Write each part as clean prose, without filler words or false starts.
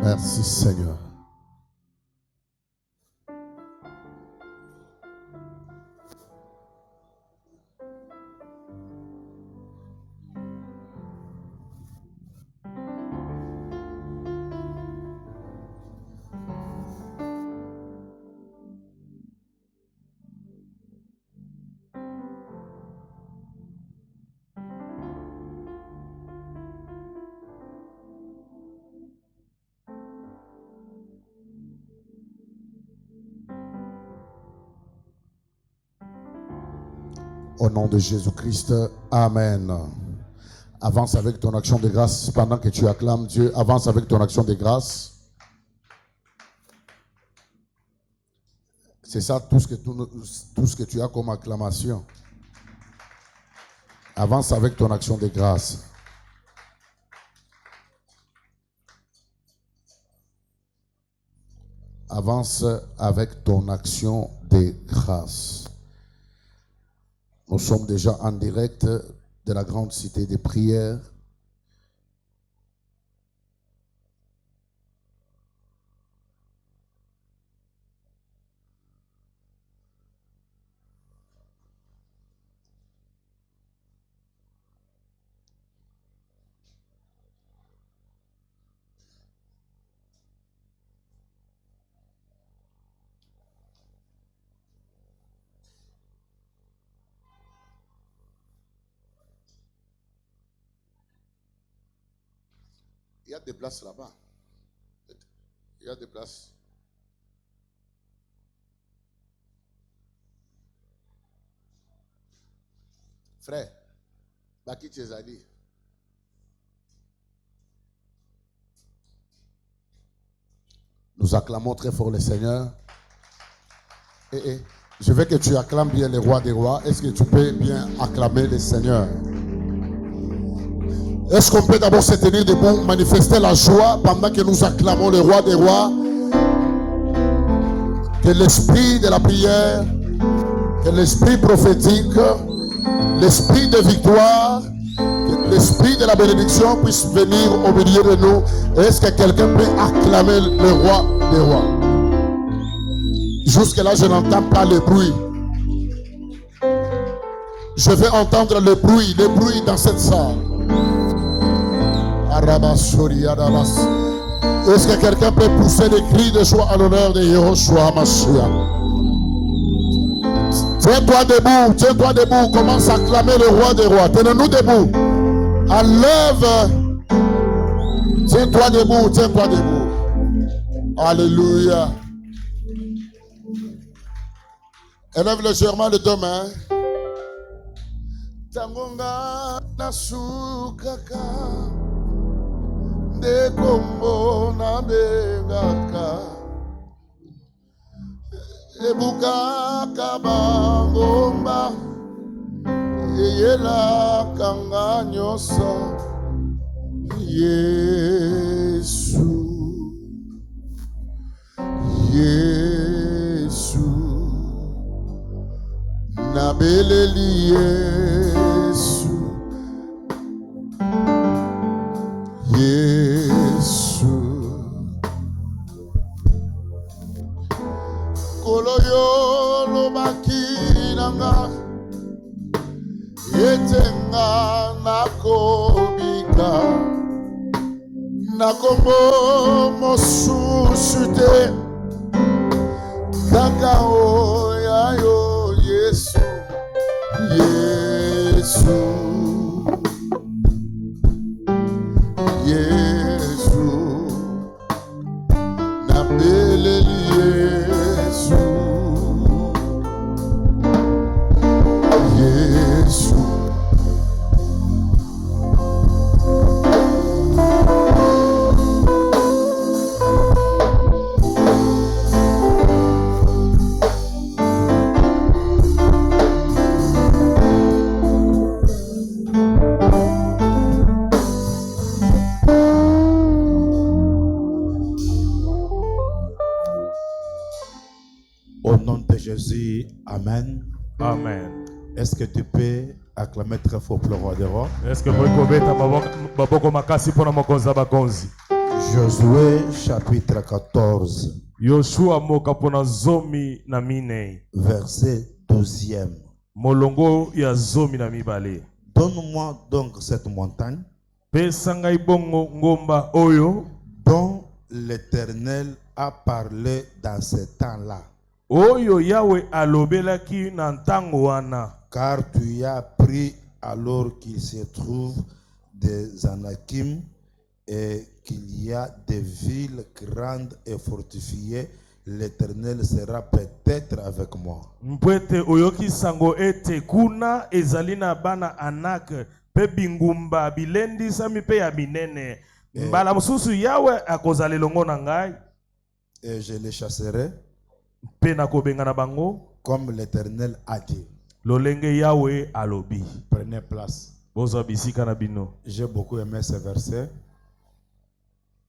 Merci Seigneur. Au nom de Jésus-Christ, Amen. Avance avec ton action de grâce pendant que tu acclames Dieu. Avance avec ton action de grâce. C'est ça tout ce que tu as comme acclamation. Avance avec ton action de grâce. Avance avec ton action de grâce. Nous sommes déjà en direct de la grande cité des prières. Il y a des places là-bas. Il y a des places. Frère, Baki Tchezali. Nous acclamons très fort le Seigneur. Je veux que tu acclames bien le roi des rois. Est-ce que tu peux bien acclamer le Seigneur? Est-ce qu'on peut d'abord se tenir debout, manifester la joie pendant que nous acclamons le roi des rois? Que l'esprit de la prière, que l'esprit prophétique, l'esprit de victoire, que l'esprit de la bénédiction puisse venir au milieu de nous. Est-ce que quelqu'un peut acclamer le roi des rois? Jusque-là, je n'entends pas le bruit. Je vais entendre le bruit dans cette salle. Est-ce que quelqu'un peut pousser des cris de joie à l'honneur de Yahushua Mashiach? Tiens-toi debout, commence à acclamer le roi des rois. Tenez-nous debout. Enlève. Tiens-toi debout. Alléluia. Élève légèrement les deux mains. Tangonga nasukaka. De kombo na bengaka ebuka kabangomba eyela kanga nyoso Yesu nabeleli Yesu Koloyo lo makinanga yetenga nakobika nakombo mosusute kaka oyayo Yesu nabeleli Yesu Au nom de Jésus, Amen. Amen. Est-ce que tu peux acclamer très fort pour le roi des rois? Est-ce que vous pouvez baboko makasi pour mokonza bakonzi? Josué chapitre 14, Yoshua mokapona zomi na minei. verset 12e. Molongo ya zomi na mibale. Donne-moi donc cette montagne Pesa ngai bongo ngomba oyo dont l'Éternel a parlé dans ce temps-là. oyo Yahweh alobelaki na ntango wana. Car tu y as pris alors qu'il se trouve des Anakim et qu'il y a des villes grandes et fortifiées, l'Éternel sera peut-être avec moi. Mpwete oyoki sango ete kuna ezalina bana Anak pe bingumba bilendi sami pe ya binene. Mbala mususu Yahweh akozali longo na ngai. Et je les chasserai Pe nakobenga na bango comme l'Éternel a dit. lolenge Yahweh alobi. Prenez place. Bozo bisika na bino. J'ai beaucoup aimé ce verset.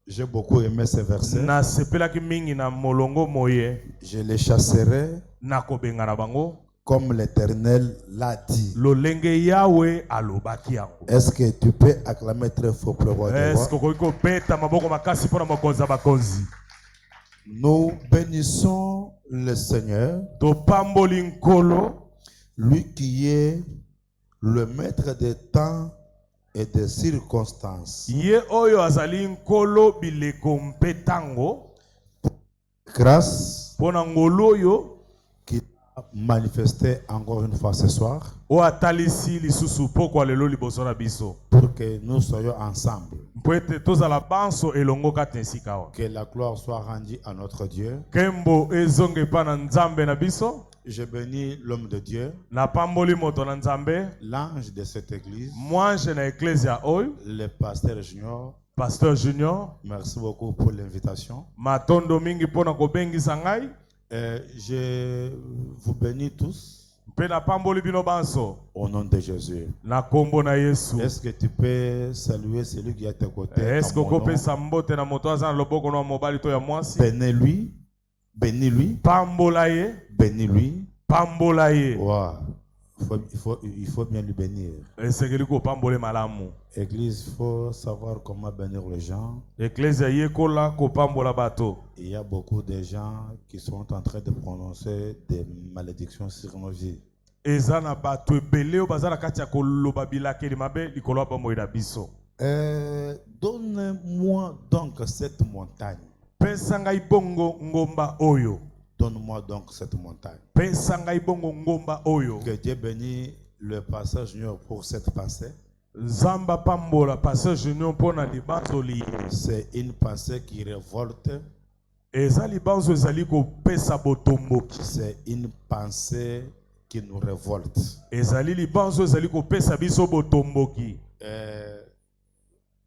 J'ai beaucoup aimé ce verset. Na sepelaki mingi na molongo moye. Je les chasserai Nakobenga na bango comme l'Éternel l'a dit. lolenge Yahweh alobaki yango. Est-ce que tu peux acclamer très fort pour le roi des Est-ce rois? que beta maboko makasi pona mokonza bakonzi. Nous bénissons le Seigneur, To pamboli nkolo, lui qui est le maître des temps et des circonstances. ye oyo azali nkolo bileko mpetango. Grâce Pona ngolo oyo qui a manifesté encore une fois ce soir o atalisi lisusu poko lelo liboso na biso. pour que nous soyons ensemble. Mpwete tozala banso elongo kati esika wa. Que la gloire soit rendue à notre Dieu. Kembo ezonge pa na nzambe na biso. Je bénis l'homme de Dieu, Na pamboli moto na nzambe. l'ange de cette église, Mwange na eklezia oyo. le pasteur junior. Pasteur Junior. Merci beaucoup pour l'invitation. Matondo mingi pona kobengisa ngai. Je vous bénis tous Mpe na pamboli bino banso. au nom de Jésus. Na kombo na Yesu. Est-ce que tu peux saluer celui qui est à tes côtés? Est-ce que en mon nom? kopesa mbote na moto aza na loboko na mobali to ya mwasi? Bénis-lui, bénis-lui, Pambola ye, bénis-lui. pambola ye. Wow. Il faut bien lui bénir. Esengeli ko pambole malamu. Église, il faut savoir comment bénir les gens. Eklezia yekola ko pambola bato. Il y a beaucoup de gens qui sont en train de prononcer des malédictions sur nos vies. Eza na bato ebele o bazala kati ya koloba bilakeli mabe likolo ba moyi na biso. Donne-moi donc cette montagne. Pesa ngai bongo ngomba oyo. Donne-moi donc cette montagne. Pesa ngai bongo ngomba oyo. Que Dieu bénisse le pasteur junior pour cette pensée. Zamba pambola pasteur Junior pona libanzo li. C'est une pensée qui révolte. Eza libanzo ezali ko pesa botomboki. C'est une pensée qui nous révolte. Ezali libanzo ezali ko pesa biso botomboki.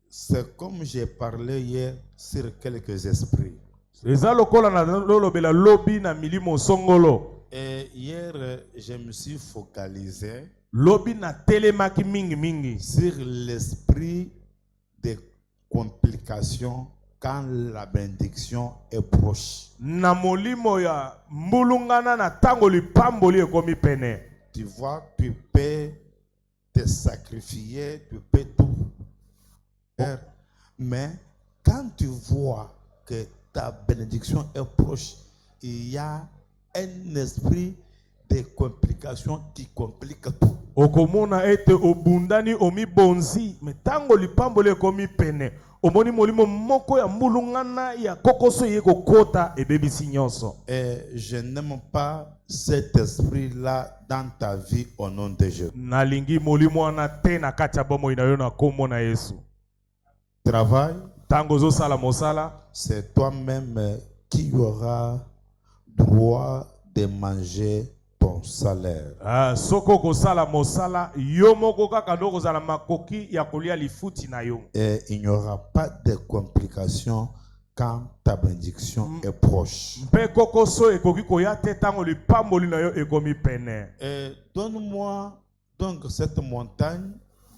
C'est comme j'ai parlé hier sur quelques esprits. Eza lokola na lolobela lobi na milimo songolo. Et hier, je me suis focalisé Lobi na telemaki mingi mingi. sur l'esprit des complications quand la bénédiction est proche. Na molimo ya mbulungana na tango lipamboli ekomi pene. Tu vois, tu peux te sacrifier, tu peux tout faire. Mais quand tu vois que ta bénédiction est proche, il y a un esprit de complications qui complique tout. Okomona ete obundani omi bonzi. Metango lipamboli ekomi pene. Omoni molimo moko ya mbulungana ya kokoso yeko kota ebebisi nyonso. Et je n'aime pas cet esprit-là dans ta vie au nom de Jésus. Nalingi molimo wana te na kati ya bomoi na yo na kombo na Yesu. Travail, Tango zo sala mosala, c'est toi-même qui aura droit de manger ton salaire. soko ko sala mosala, yo moko kaka ndo kozala makoki ya kolia lifuti na yo. Et il n'y aura pas de complications quand ta bénédiction est proche. Mpe kokoso ekoki koya te tango lipamboli na yo ekomi pene. Et donne-moi donc cette montagne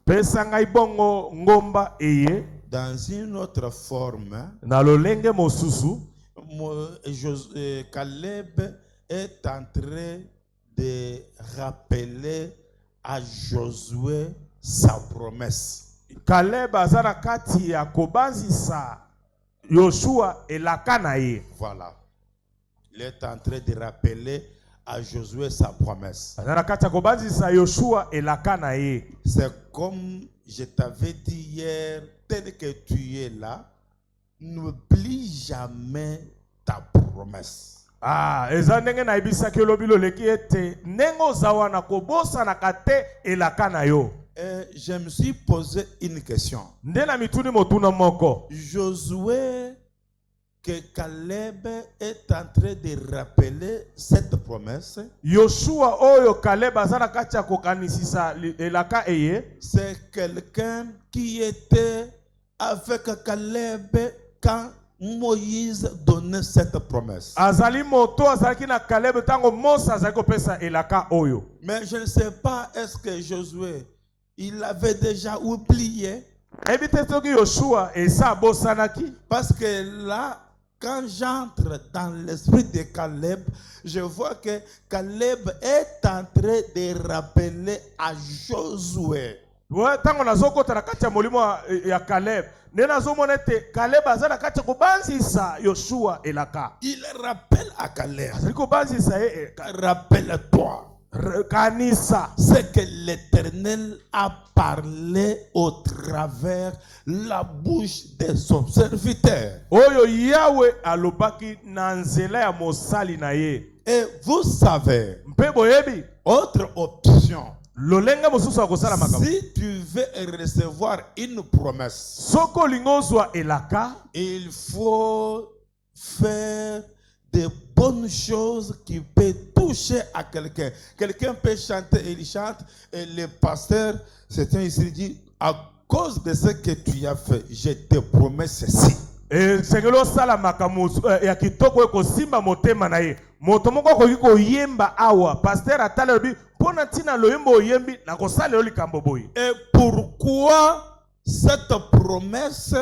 Pesa ngai bongo ngomba eye dans une autre forme. na lolenge mosusu. Caleb est en train de rappeler à Josué sa promesse. Caleb azana kati ya kobanzisa Yoshua elaka na ye. Voilà. Il est en train de rappeler à Josué sa promesse. Na kati ya kobanzisa Yoshua elaka na ye. C'est comme je t'avais dit hier, tel que tu es là, n'oublie jamais ta promesse. Eza ndenge na ibisaki lobi loleki ete ndenge ozawa na kobosana kate elaka na yo. Je me suis posé une question. Ndena mituni motuna moko. Josué, que Caleb est en train de rappeler cette promesse. Yoshua oyo Caleb azana kati ya kokanisisa elaka eye. C'est quelqu'un qui était avec Caleb quand Moïse donnait cette promesse. Azali moto azalaki na Caleb tango Mose azali kopesa elaka oyo. Mais je ne sais pas, est-ce que Josué il avait déjà oublié? Yoshua esa bosanaki. Parce que là, quand j'entre dans l'esprit de Caleb, je vois que Caleb est en train de rappeler à Josué. Tango nazokota na kati ya molimo ya Caleb. Nena zomona ete Caleb azana kati ya kobanzisa Yoshua elaka. Il rappelle à Caleb. Azali kobanzisa Rappelle-toi. Kanisa. C'est que l'Éternel a parlé au travers la bouche de son serviteur. Oyo Yahweh alobaki na nzela ya mosali na ye. Et vous savez, Mpe boyebi, autre option. lolenga mosusu akosala makambo. Si tu veux recevoir une promesse, Soko lingozwa elaka, il faut faire des bonnes choses qui peuvent toucher à quelqu'un. Quelqu'un peut chanter et il chante et le pasteur, c'est un ici dit, à cause de ce que tu as fait, je te promets ceci. sengelo sala makambo ya kitoko eko simba motema na ye. Moto moko ko yiko yemba awa, pasteur atale bi pona tina loyembo yembi na kosala yo likambo boyi. Et pourquoi cette promesse,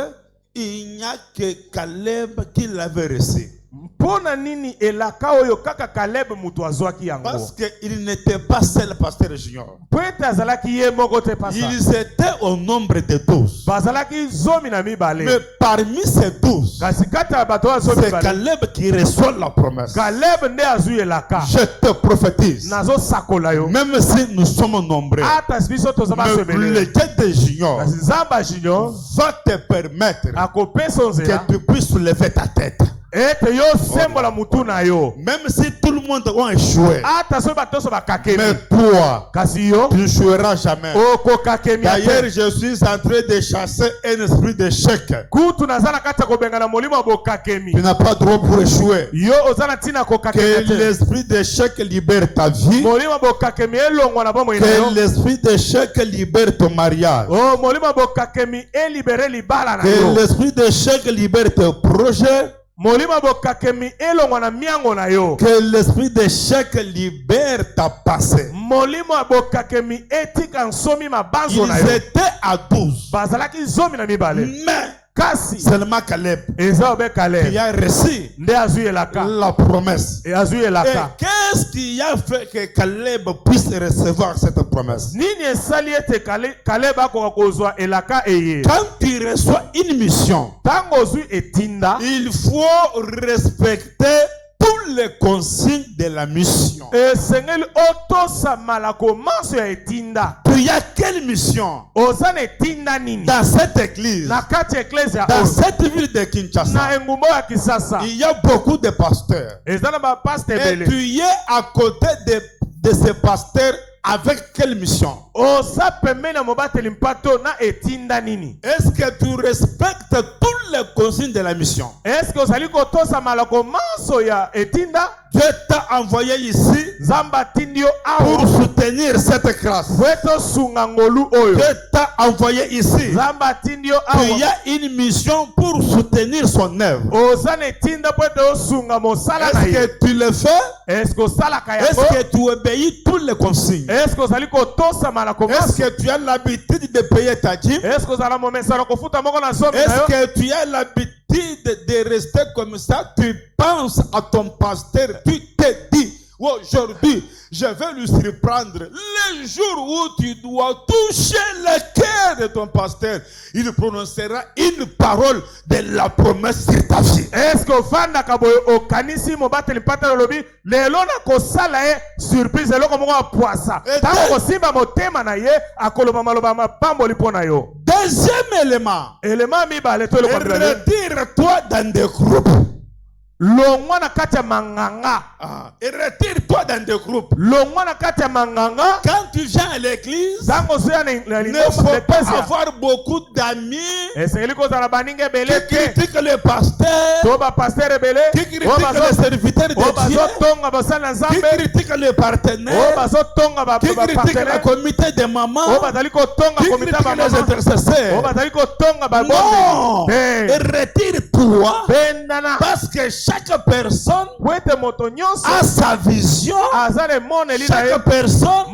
il n'y a que Caleb qui l'avait reçue? Pona nini elaka oyo kaka Caleb mutu azwaki yango? Parce qu'il n'était pas seul pasteur junior. Pwete azalaki ye moko te pasa. Ils étaient au nombre de 12. Bazalaki zomi na mibale. Mais parmi ces 12, Kasi kati ya bato zomi c'est bale. Caleb qui reçoit la promesse. Caleb nde azui elaka. Je te prophétise, Nazo sakola yo. même si nous sommes nombreux, Ata biso tozama le sebele. Dieu de junior Kasi Zamba junior va te permettre akopesa nzela que tu puisses soulever ta tête. ete yo sembola mutu na yo. Même si tout le monde a échoué, Ata so bato so bakakemi. mais toi, Kasi yo tu n'échoueras jamais. oko kakemi. D'ailleurs, je suis en train de chasser un esprit d'échec. Kutu nazala kati ya kobenga na molimo bokakemi. Tu n'as pas droit pour échouer. Yo ozana tina Que kokakemi. l'esprit d'échec libère ta vie. Molimo bokakemi elongwa na bomo ina Que yo. l'esprit d'échec libère ton mariage. Oh, molimo bokakemi elibere libala na Que yo. l'esprit d'échec libère tes projets. Molimo bokakemi elongwa na miango na yo. Que l'esprit d'échec libère ta passé. Molimo bokakemi etika nsomi mabanzo na Ils yo. étaient à 12. Bazalaki zomi na mibale. Mais Kasi seulement Caleb eza obe qui Caleb a reçu nde azui elaka. la promesse. E azui Et elaka. qu'est-ce qui a fait que Caleb puisse recevoir cette promesse? Nini esali ete Caleb akoka kozwa elaka eye? Quand tu reçois une mission, Tango ozui etinda, il faut respecter toutes les consignes de la mission. esengeli otosa malako manso ya etinda. Il y a quelle mission Oza na etinda nini? dans cette église, Na kati ya eklezia dans oyo. cette ville de Kinshasa? Na engumba ya Kisasa. Il y a beaucoup de pasteurs. Eza na ba pasteur Et ebele. tu es à côté de ces pasteurs avec quelle mission? Oza pembeni ya mobateli mpato na etinda nini? Est-ce que tu respectes toutes les consignes de la mission? Est-ce que ozali kotosa malako manso ya etinda? Dieu t'a envoyé ici Zamba tindio pour awa. soutenir cette grâce. Weto sunga ngolu oyo. Dieu t'a envoyé ici. Zamba tindio Il y awa. a une mission pour soutenir son œuvre. Oza na etinda po ete osunga mosala na Est-ce ye. que tu le fais? Est-ce que osalaka Est-ce yango? que tu obéis toutes les consignes? Est-ce que ozali kotosa malako Est-ce manso? que tu as l'habitude de payer ta dîme? Est-ce que ozala momesano kofuta moko na zomi na Est-ce yo? que tu as l'habitude de rester comme ça? Tu penses à ton pasteur, tu te dis aujourd'hui, je vais lui surprendre. Le jour où tu dois toucher le cœur de ton pasteur, il prononcera une parole de la promesse sur ta vie. Est-ce que fanda kaboy okanisi mobate lipata lobi lelo na kosala e surprise lelo komo a poisa. Tango kosimba motema na ye akoloba maloba mapambo lipona yo. Deuxième élément. Élément mi ba leto le kwambila. Retire-toi dans des groupes. Longwa na kati ya manganga. Et retire-toi dans des groupes. Longwa na kati ya manganga. Quand tu viens à l'église, ne faut pas avoir beaucoup d'amis qui critiquent le pasteur, qui critiquent les serviteurs de Dieu, qui critiquent les partenaires, qui critiquent le comité des mamans, qui critiquent les intercesseurs. Non! Et retire-toi parce que chaque personne a sa vision, chaque personne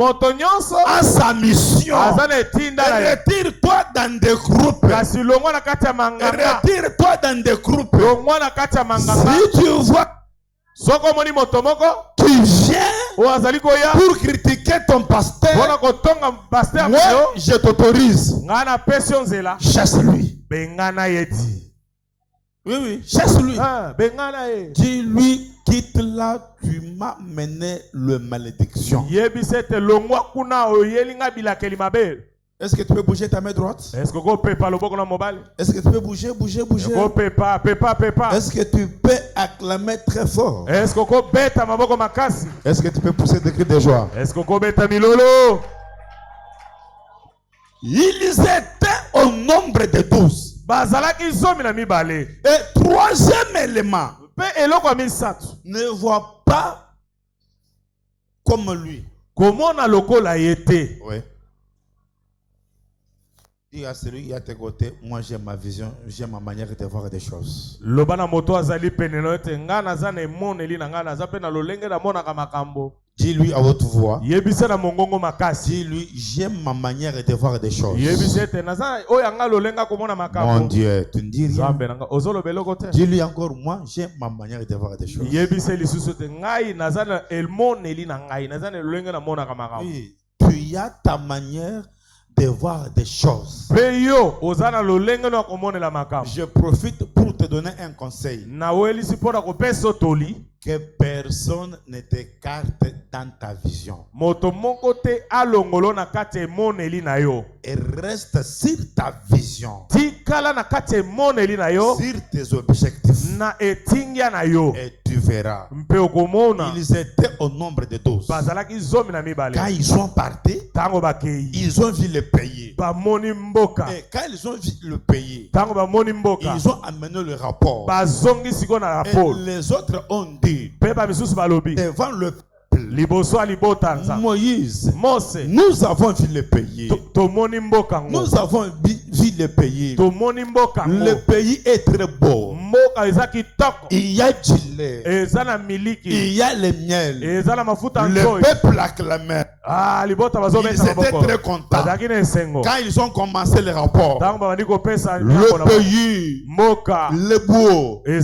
a sa mission. Et retire-toi dans des groupes. Retire-toi dans des groupes. Si tu vois qui vient pour critiquer ton pasteur, moi je t'autorise. Chasse-lui. Oui, chasse-lui. Dis-lui, quitte là, tu m'as mené le malédiction. Est-ce que tu peux bouger ta main droite? Est-ce que tu peux bouger? Est-ce que tu peux acclamer très fort? Est-ce que tu peux pousser des cris de joie? Ils étaient au nombre de 12. Et troisième élément, ne vois pas comme lui. Comment on a lokola yete? Oui. Dis à celui qui est à tes côtés, moi j'ai ma vision, j'ai ma manière de voir des choses. Dis-lui à haute voix. Dis-lui, j'aime ma manière de voir des choses. Mon Dieu, tu ne dis rien. Dis-lui encore, moi j'aime ma manière de voir des choses. Oui, tu as ta manière de voir des choses. Je profite pour te donner un conseil. Que personne ne t'écarte dans ta vision. Et reste sur ta vision. Sur tes objectifs. Et tu verras. Ils étaient au nombre de 12. Quand ils sont partis, ils ont vu le pays. Et quand ils ont vu le pays, ils ont amené le rapport. Et les autres ont dit devant le peuple, Moïse, nous avons vu le pays. Nous avons vu le pays. Le pays est très beau. Il y a du lait. Il y a le miel. Le peuple acclamait. Ils étaient très contents. Quand ils ont commencé le rapport, le pays, le beau, il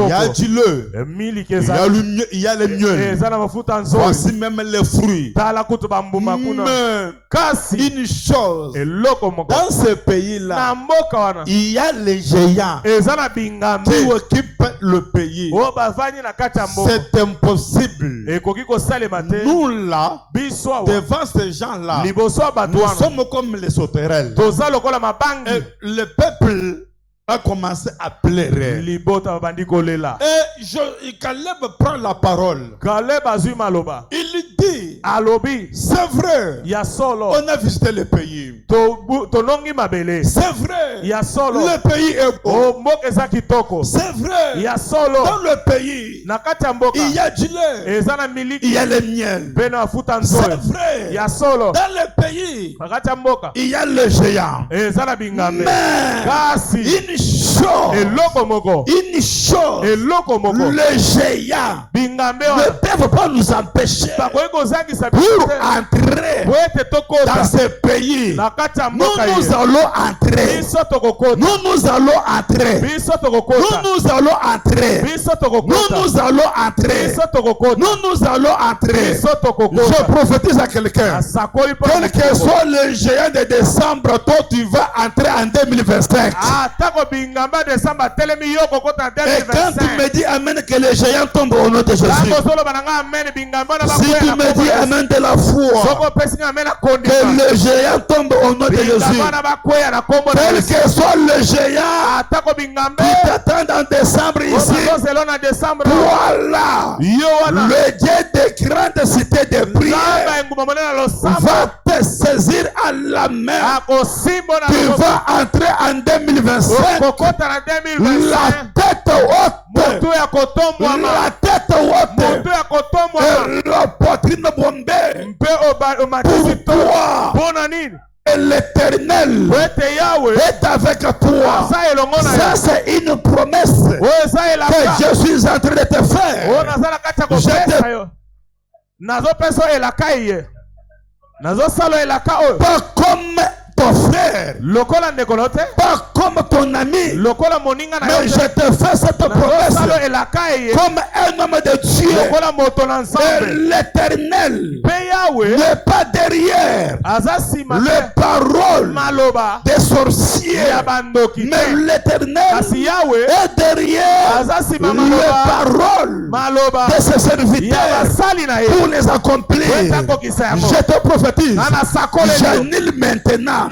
y a du lait, il y a le miel. Voici même les fruits. Mais une chose, dans ce pays-là, il y a les géants qui occupent le pays. C'est impossible. Nous là, devant ces gens-là, nous sommes comme les sauterelles. Et le peuple a commencé à pleurer. Et Caleb prend la parole. Il dit, c'est vrai, on a visité le pays. C'est vrai, le pays est beau. C'est vrai, dans le pays, il y a du lait, il y a le miel. C'est vrai, dans le pays, il y a le géant. Mais une chose, le géant ne peuvent pas nous empêcher pour entrer dans ce pays. Nous allons entrer. Nous allons entrer. Nous allons entrer. Nous allons entrer. Nous allons entrer. Je prophétise à quelqu'un. Quel que soit le géant de décembre, toi tu vas entrer en 2025. Et quand tu me dis amen, que les géants tombent au nom de Jésus. Si tu me dis amen de la foi, que le géant tombe au nom de Jésus. Quel que soit le géant qui t'attend en décembre ici, voilà, le Dieu des grandes cités de prière va te saisir à la main. Tu vas entrer en 2025. La tête haute, la tête haute, et la poitrine bombée. Pourquoi? Et l'Éternel est avec toi. Ça, c'est une promesse que je suis en train de te faire. Pas comme ton frère, pas comme ton ami, mais je te fais cette promesse comme un homme de Dieu. Et l'Éternel n'est pas derrière les paroles des sorciers, mais l'Éternel est derrière les paroles de ses serviteurs pour les accomplir. Je te prophétise, j'annule maintenant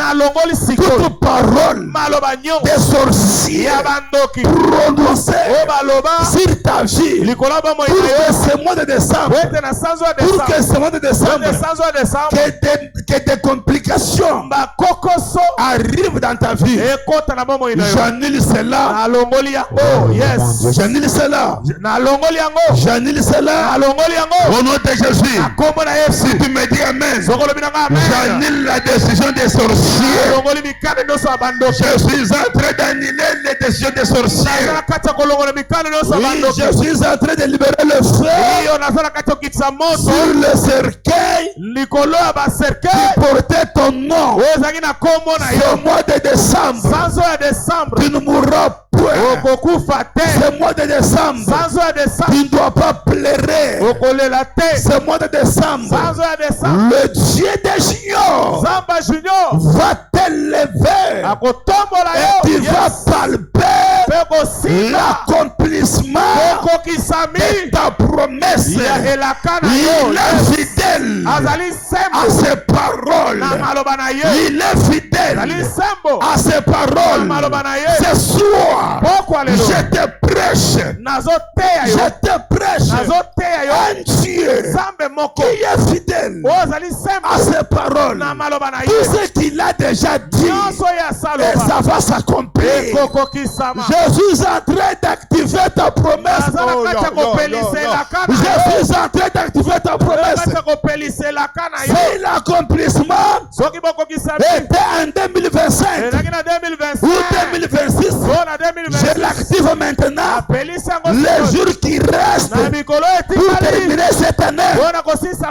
toute parole des sorciers prononcée sur ta vie pour que ce mois de décembre, que des complications arrivent dans ta vie. J'annule cela. J'annule cela. J'annule cela. Au nom de Jésus. Si tu me dis amen, j'annule la décision des sorciers. Je suis en train d'annuler les décisions des sorciers. Oui, je suis en train de libérer le feu sur le cercueil qui portait ton nom. Ce mois de décembre, tu ne mourras pas. Ce mois de décembre, tu ne dois pas pleurer. Ce mois de décembre, le Dieu des juniors va t'élever et tu vas palper l'accomplissement de ta promesse. Il est fidèle à ses paroles. Il est fidèle à ses paroles. Ce soir, je te prêche un Dieu qui est fidèle à ses paroles. Tout ce qu'il a déjà dit, et ça va s'accomplir. Je suis en train d'activer ta promesse. Je suis en train d'activer ta promesse. Si l'accomplissement était en 2025 ou 2026, je l'active maintenant. Les jours qui restent pour terminer cette année,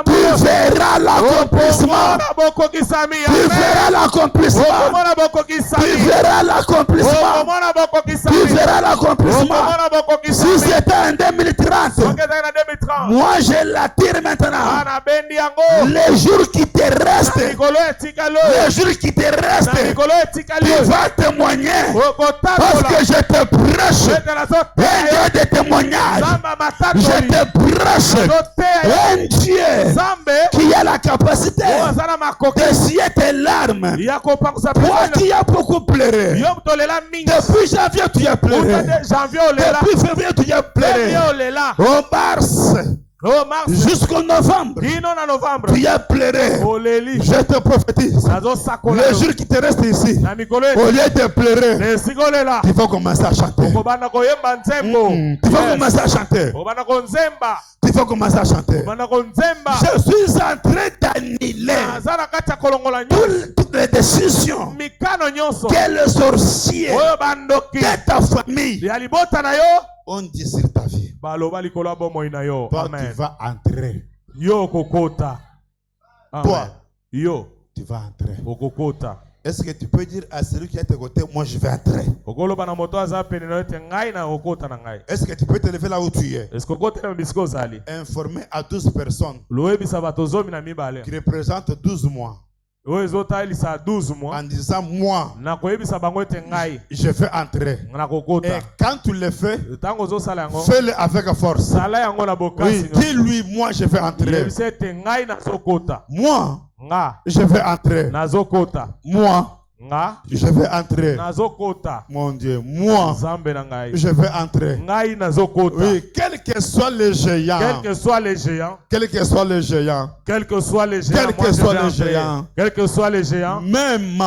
tu verras l'accomplissement. Tu verras l'accomplissement. Tu verras l'accomplissement. Tu verras l'accomplissement. Si c'était en 2030, moi je l'attire maintenant. Les jours qui te restent, les jours qui te restent, tu vas témoigner. Parce que je te prêche un Dieu de témoignage. Je te prêche un Dieu qui a la capacité d'essuyer tes larmes. Toi qui as beaucoup pleuré, depuis janvier tu as pleuré, depuis février tu as pleuré, au mars jusqu'au novembre, tu as pleuré. Je te prophétise, le jour qui te reste ici, au lieu de pleurer, tu vas commencer à chanter. Tu vas commencer à chanter. Tu vas commencer à chanter. Je suis en train d'annuler toutes les décisions que le sorcier de ta famille on dit sur ta vie. Toi, tu vas entrer. Toi, tu vas entrer. Est-ce que tu peux dire à celui qui est à tes côtés, moi je vais entrer? Est-ce que tu peux te lever là où tu es? Informer à 12 personnes qui représentent 12 mois. En disant moi, je vais entrer. Et quand tu le fais, fais-le avec force. Oui, dis-lui, moi je vais entrer. Moi, je vais entrer. Moi, je vais entrer. Mon Dieu, moi, je vais entrer. Oui, quel que soit le géant. Quel que soit les géants. Quel que soit le géant. Quel que soit les géants. Quel que soit le géant. Quel que soit les géants. Même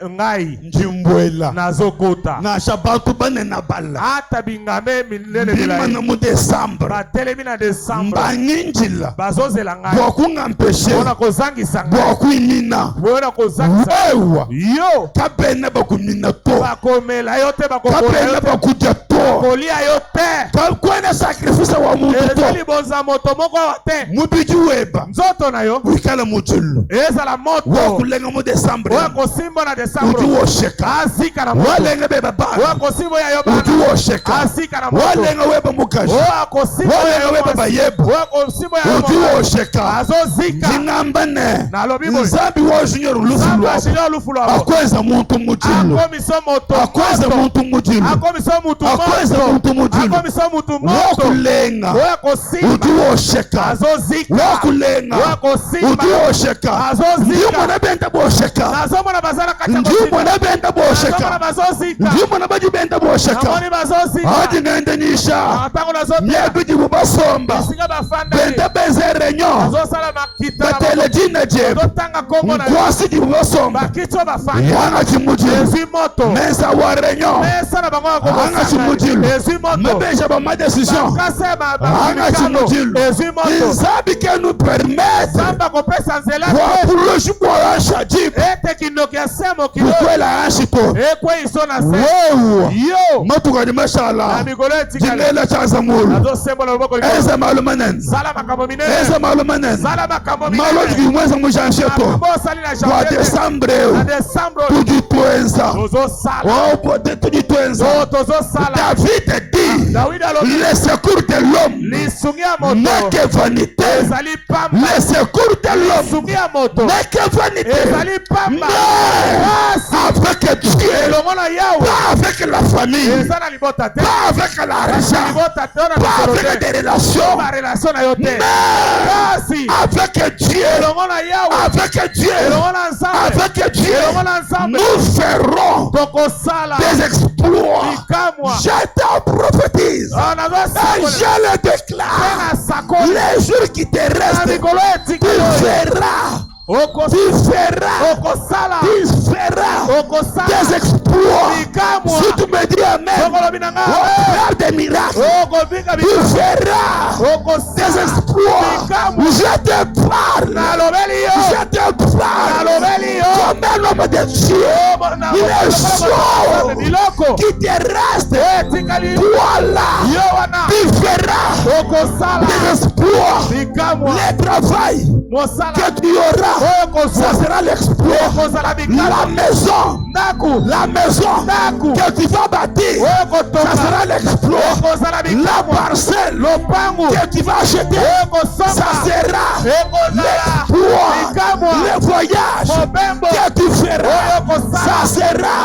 ngai Njimbuela nazokota na shabatu bane na bala ata bingame minene bila na mu December batelemi na December baninjila bazozela ngai bokunga mpeshe bona kozangisa ngai bokuinina bona kozangisa wewa yo kabene bakumina to bakomela yo te bakokola kabene bakuja to kolia yo te kwena sacrifice wa muntu to ezali bonza moto moko wa te mubiji weba nzoto na yo wikala mutulu ezala moto wakulenga mu December wakosimba na December utuosheka asika na moto walenga beba bana wakosimba ya yo bana utuosheka asika na moto walenga weba mukaji wakosimba ya yo weba bayebo wakosimba ya yo utuosheka azozika jingambane na lobibo nzambi wo junior lufu lwabo akweza muntu mujilo akomiso moto akweza muntu mujilo akomiso muntu moto akweza muntu mujilo akomiso muntu moto wakulenga wakosimba utuosheka azozika wakulenga wakosimba utuosheka azozika ndimo nabenda bosheka nazomona bazala kata ndimo nabenda bosheka nazomona bazozika ndimo nabenda bosheka namoni bazozika hadi ngende nisha atango nazopia nyabiji bubasomba singa bafanda benda bezerenyo azosala makita batele jina je azotanga kongo na kwasi di bubasomba bakitso bafanda yanga chimujilo ezi moto mesa warenyo mesa na bango anga chimujilo ezi moto mabeja ba ma decision kasema anga chimujilo ezi moto nzabi ke nous permettre samba kopesa nzela kwa puloshi kwa asha jip ete kinokia semo kilo kwela ashito ekwe isona se wewe yo matuka ni mashallah na migoleti jingela cha zamulu azo sembo na loboko eza malumanen sala makambo minene eza malumanen sala makambo minene malo di mweza mujansheto kwa Desembre na Desembre tujitwenza tozo sala wao pote tujitwenza tozo sala David dit David alobi le secours de l'homme lisungia moto n'est que vanité ezali pamba le secours de l'homme lisungia moto n'est que vanité ezali pamba avec Dieu elongona yawe pas avec la famille ezana libota te pas avec l'argent libota te na pas avec des relations ma relation na yo te mais avec Dieu elongona yawe avec Dieu elongona nzambe avec Dieu elongona nzambe nous ferons tokosala des exploits. bikamwa Je te prophétise et je le déclare les jours qui te restent tu verras des exploits. Si tu me dis amen, faire des miracles, tu verras des exploits. Je te parle, je te parle comme un homme de Dieu. Les choses qui te restent, voilà, tu verras des exploits. Le travail que tu auras, ça sera l'exploit. La maison que tu vas bâtir, ça sera l'exploit. La parcelle que tu vas acheter, ça sera l'exploit. Le voyage que tu feras, ça sera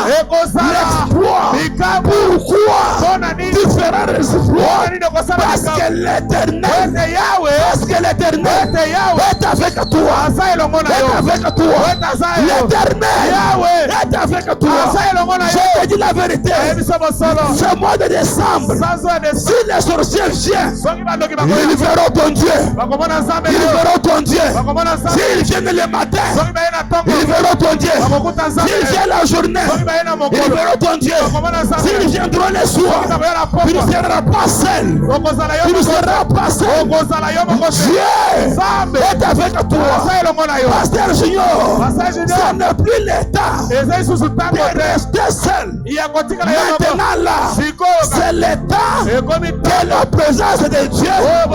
l'exploit. Pourquoi tu feras l'exploit? Parce que l'Éternel est avec toi. Avec toi. L'Éternel est avec toi. Je te dis la vérité. Ce mois de décembre, si les sorciers viennent, ils verront ton Dieu. Ils verront ton Dieu. S'ils viennent le matin, ils verront ton Dieu. S'ils viennent la journée, ils verront ton Dieu. S'ils viendront les soirs, tu ne seras pas seul. Tu ne seras pas seul. Dieu est avec toi. Pasteur Junior, ça n'est plus l'état de rester seul. Maintenant là, c'est l'état que la présence de Dieu est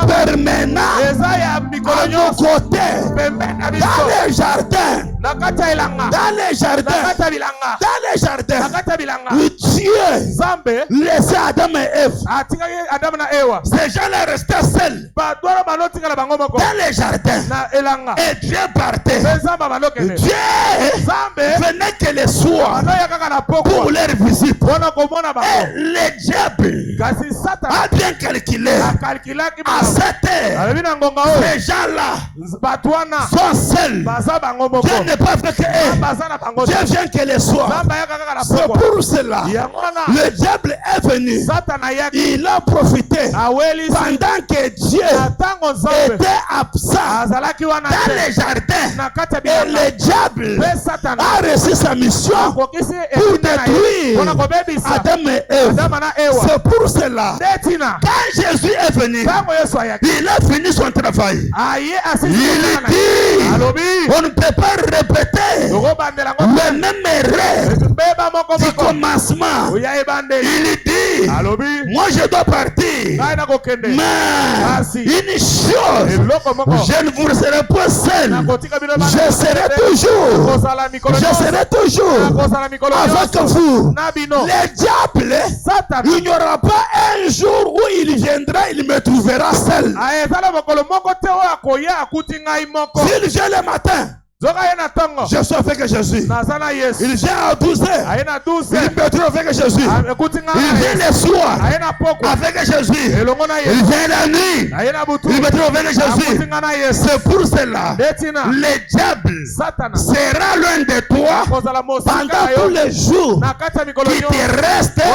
permanente à nos côtés, dans les jardins, Dans les jardins. Dans les jardins. Dieu laissait Adam et Ève. Ces gens-là restaient seuls. Dans les jardins. Et Dieu partait. Dieu venait que les soirs pour leur visite. Et le diable a bien calculé. À cette heure, ces gens-là sont seuls. Dieu n'est pas fait que Dieu vient que les soirs. C'est pour cela le diable est venu. Il a profité pendant que Dieu était absent dans les jardins. Et le diable a reçu sa mission pour détruire Adam et Ève. C'est pour cela quand Jésus est venu, il a fini son travail. Il dit on ne peut pas répéter le même erreur du commencement. Il dit moi je dois partir, mais une chose, je ne vous laisserai pas seul. Je serai toujours avec vous. Le diable, il n'y aura pas un jour où il viendra, il me trouvera seul. S'il vient le matin, je suis avec Jésus. Il vient à 12h. Il me trouve avec Jésus. Il vient le soir avec Jésus. Il vient la nuit. Il me trouve avec Jésus. C'est pour cela le diable sera loin de toi pendant tous les jours qui te restent,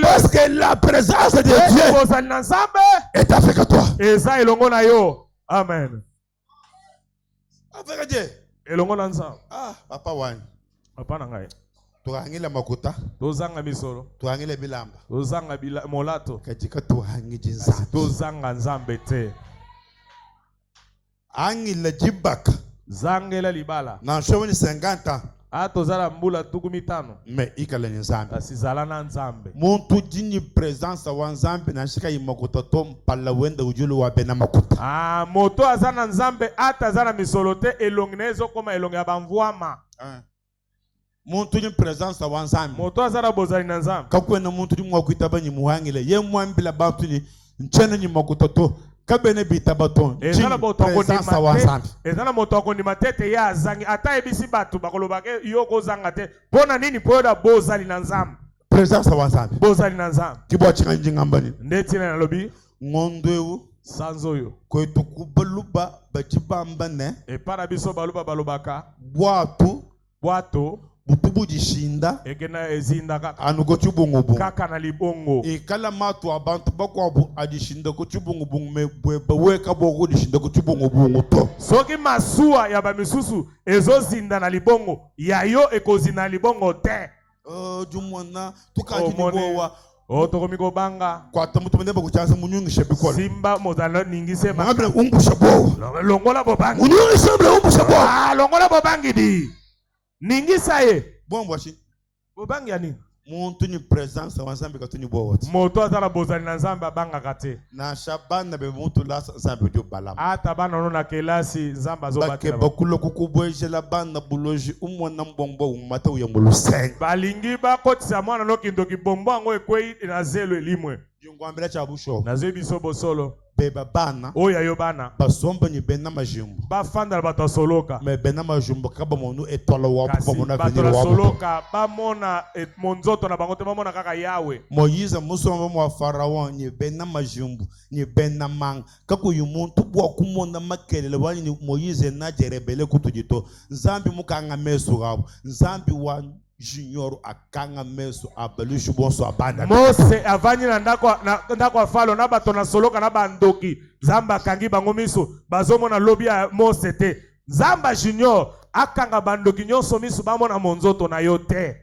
parce que la présence de Dieu est avec toi. Amen. Avec Dieu. Ah, papa wani. Papa nangai. Tuhangile makuta. Tozanga misolo. Tuhangile bilamba. Tozanga molato. Katika tuhangije nzambe. Tozanga nzambe te. Angile jibaka. Zangela libala. Na shoni 50 ans. Tozala mbula tuku mitano. Mais ikale nzambe. Asizala na nzambe. Muntu dini presence wa nzambe na shika imakuta to mpala wenda ujulu wa bena makuta. Moto azana nzambe atazana misolote elongnezo koma elonge abamvuama. Muntu dini presence wa nzambe. Moto azara bozali na nzambe. Kakwena muntu dini mwakuita banyi muhangile. Ye mwambila bantu ni nchena ni makuta to. Kabene bitabaton. Ezana moto akoni matete ya zangi ata ebisi batu bakolobake yoko zanga te. Pona nini poda bozali na nzambe. Presence wa nzambe. Bozali na nzambe. Kibo chinga ngambani. Ndeti na lobi. Ngondwewu. Sanzoyo. Kwetu kubaluba bachibamba ne. E para biso baluba balobaka. Bwato. Butubu jishinda. Ekena ezinda kaka. Anugo chubungu bungu. Kaka na libongo. Kala matu abantu bako ajishinda ko chubungu bungu meweka bogo jishinda ko chubungu bungu to. Soki masua ya bamisusu ezozinda na libongo. Yayo ekozina na libongo te. Jumwana tukajinibowa. Tokomiko banga. Kwa tamutu mneba kuchanza munyungi shebikola. Simba modalo ningise ma. Mabele umbu shabo. Longola bobangi. Munyungi shebele umbu shabo. Longola bobangi di. Ningisa ye. Bombwashi. Bobangi ya nini? Muntu ni presence wa nzambe katuni bowati. Moto azala bozali na nzambe banga kate. Na shabana be muntu la nzambe dio balama. Ata bana no na kelasi nzamba zo batela. Bake bakulo kukubweje la bana buloji umwana mbongbo umata uyamulusenga. Balingi ba kotisa mwana no kindoki bombo ngo ekwei na zelo elimwe. Jungwambela cha busho. Na zebi sobo solo. Beba bana. Oya yo bana. Basomba ni bena majumbo. Ba fanda bato soloka. Me bena majumbo kaba monu etola wa pa mona venir wa. Bato soloka ba mona et monzoto na bangote ba mona kaka yawe. Moïse musoma mo Pharaon ni bena majumbo ni bena mang. Kako yumuntu bwa kumona makelele wani ni Moïse na jerebele kutujito. Nzambi mukanga meso gabo. Nzambi wa Junior akanga meso abelushu bonso abanda. Mose avani na ndako falo na bato na soloka na bandoki. Zamba kangi bango miso bazomo na lobby ya Mose te. Zamba Junior akanga bandoki nyonso miso bamo na monzoto na yo te.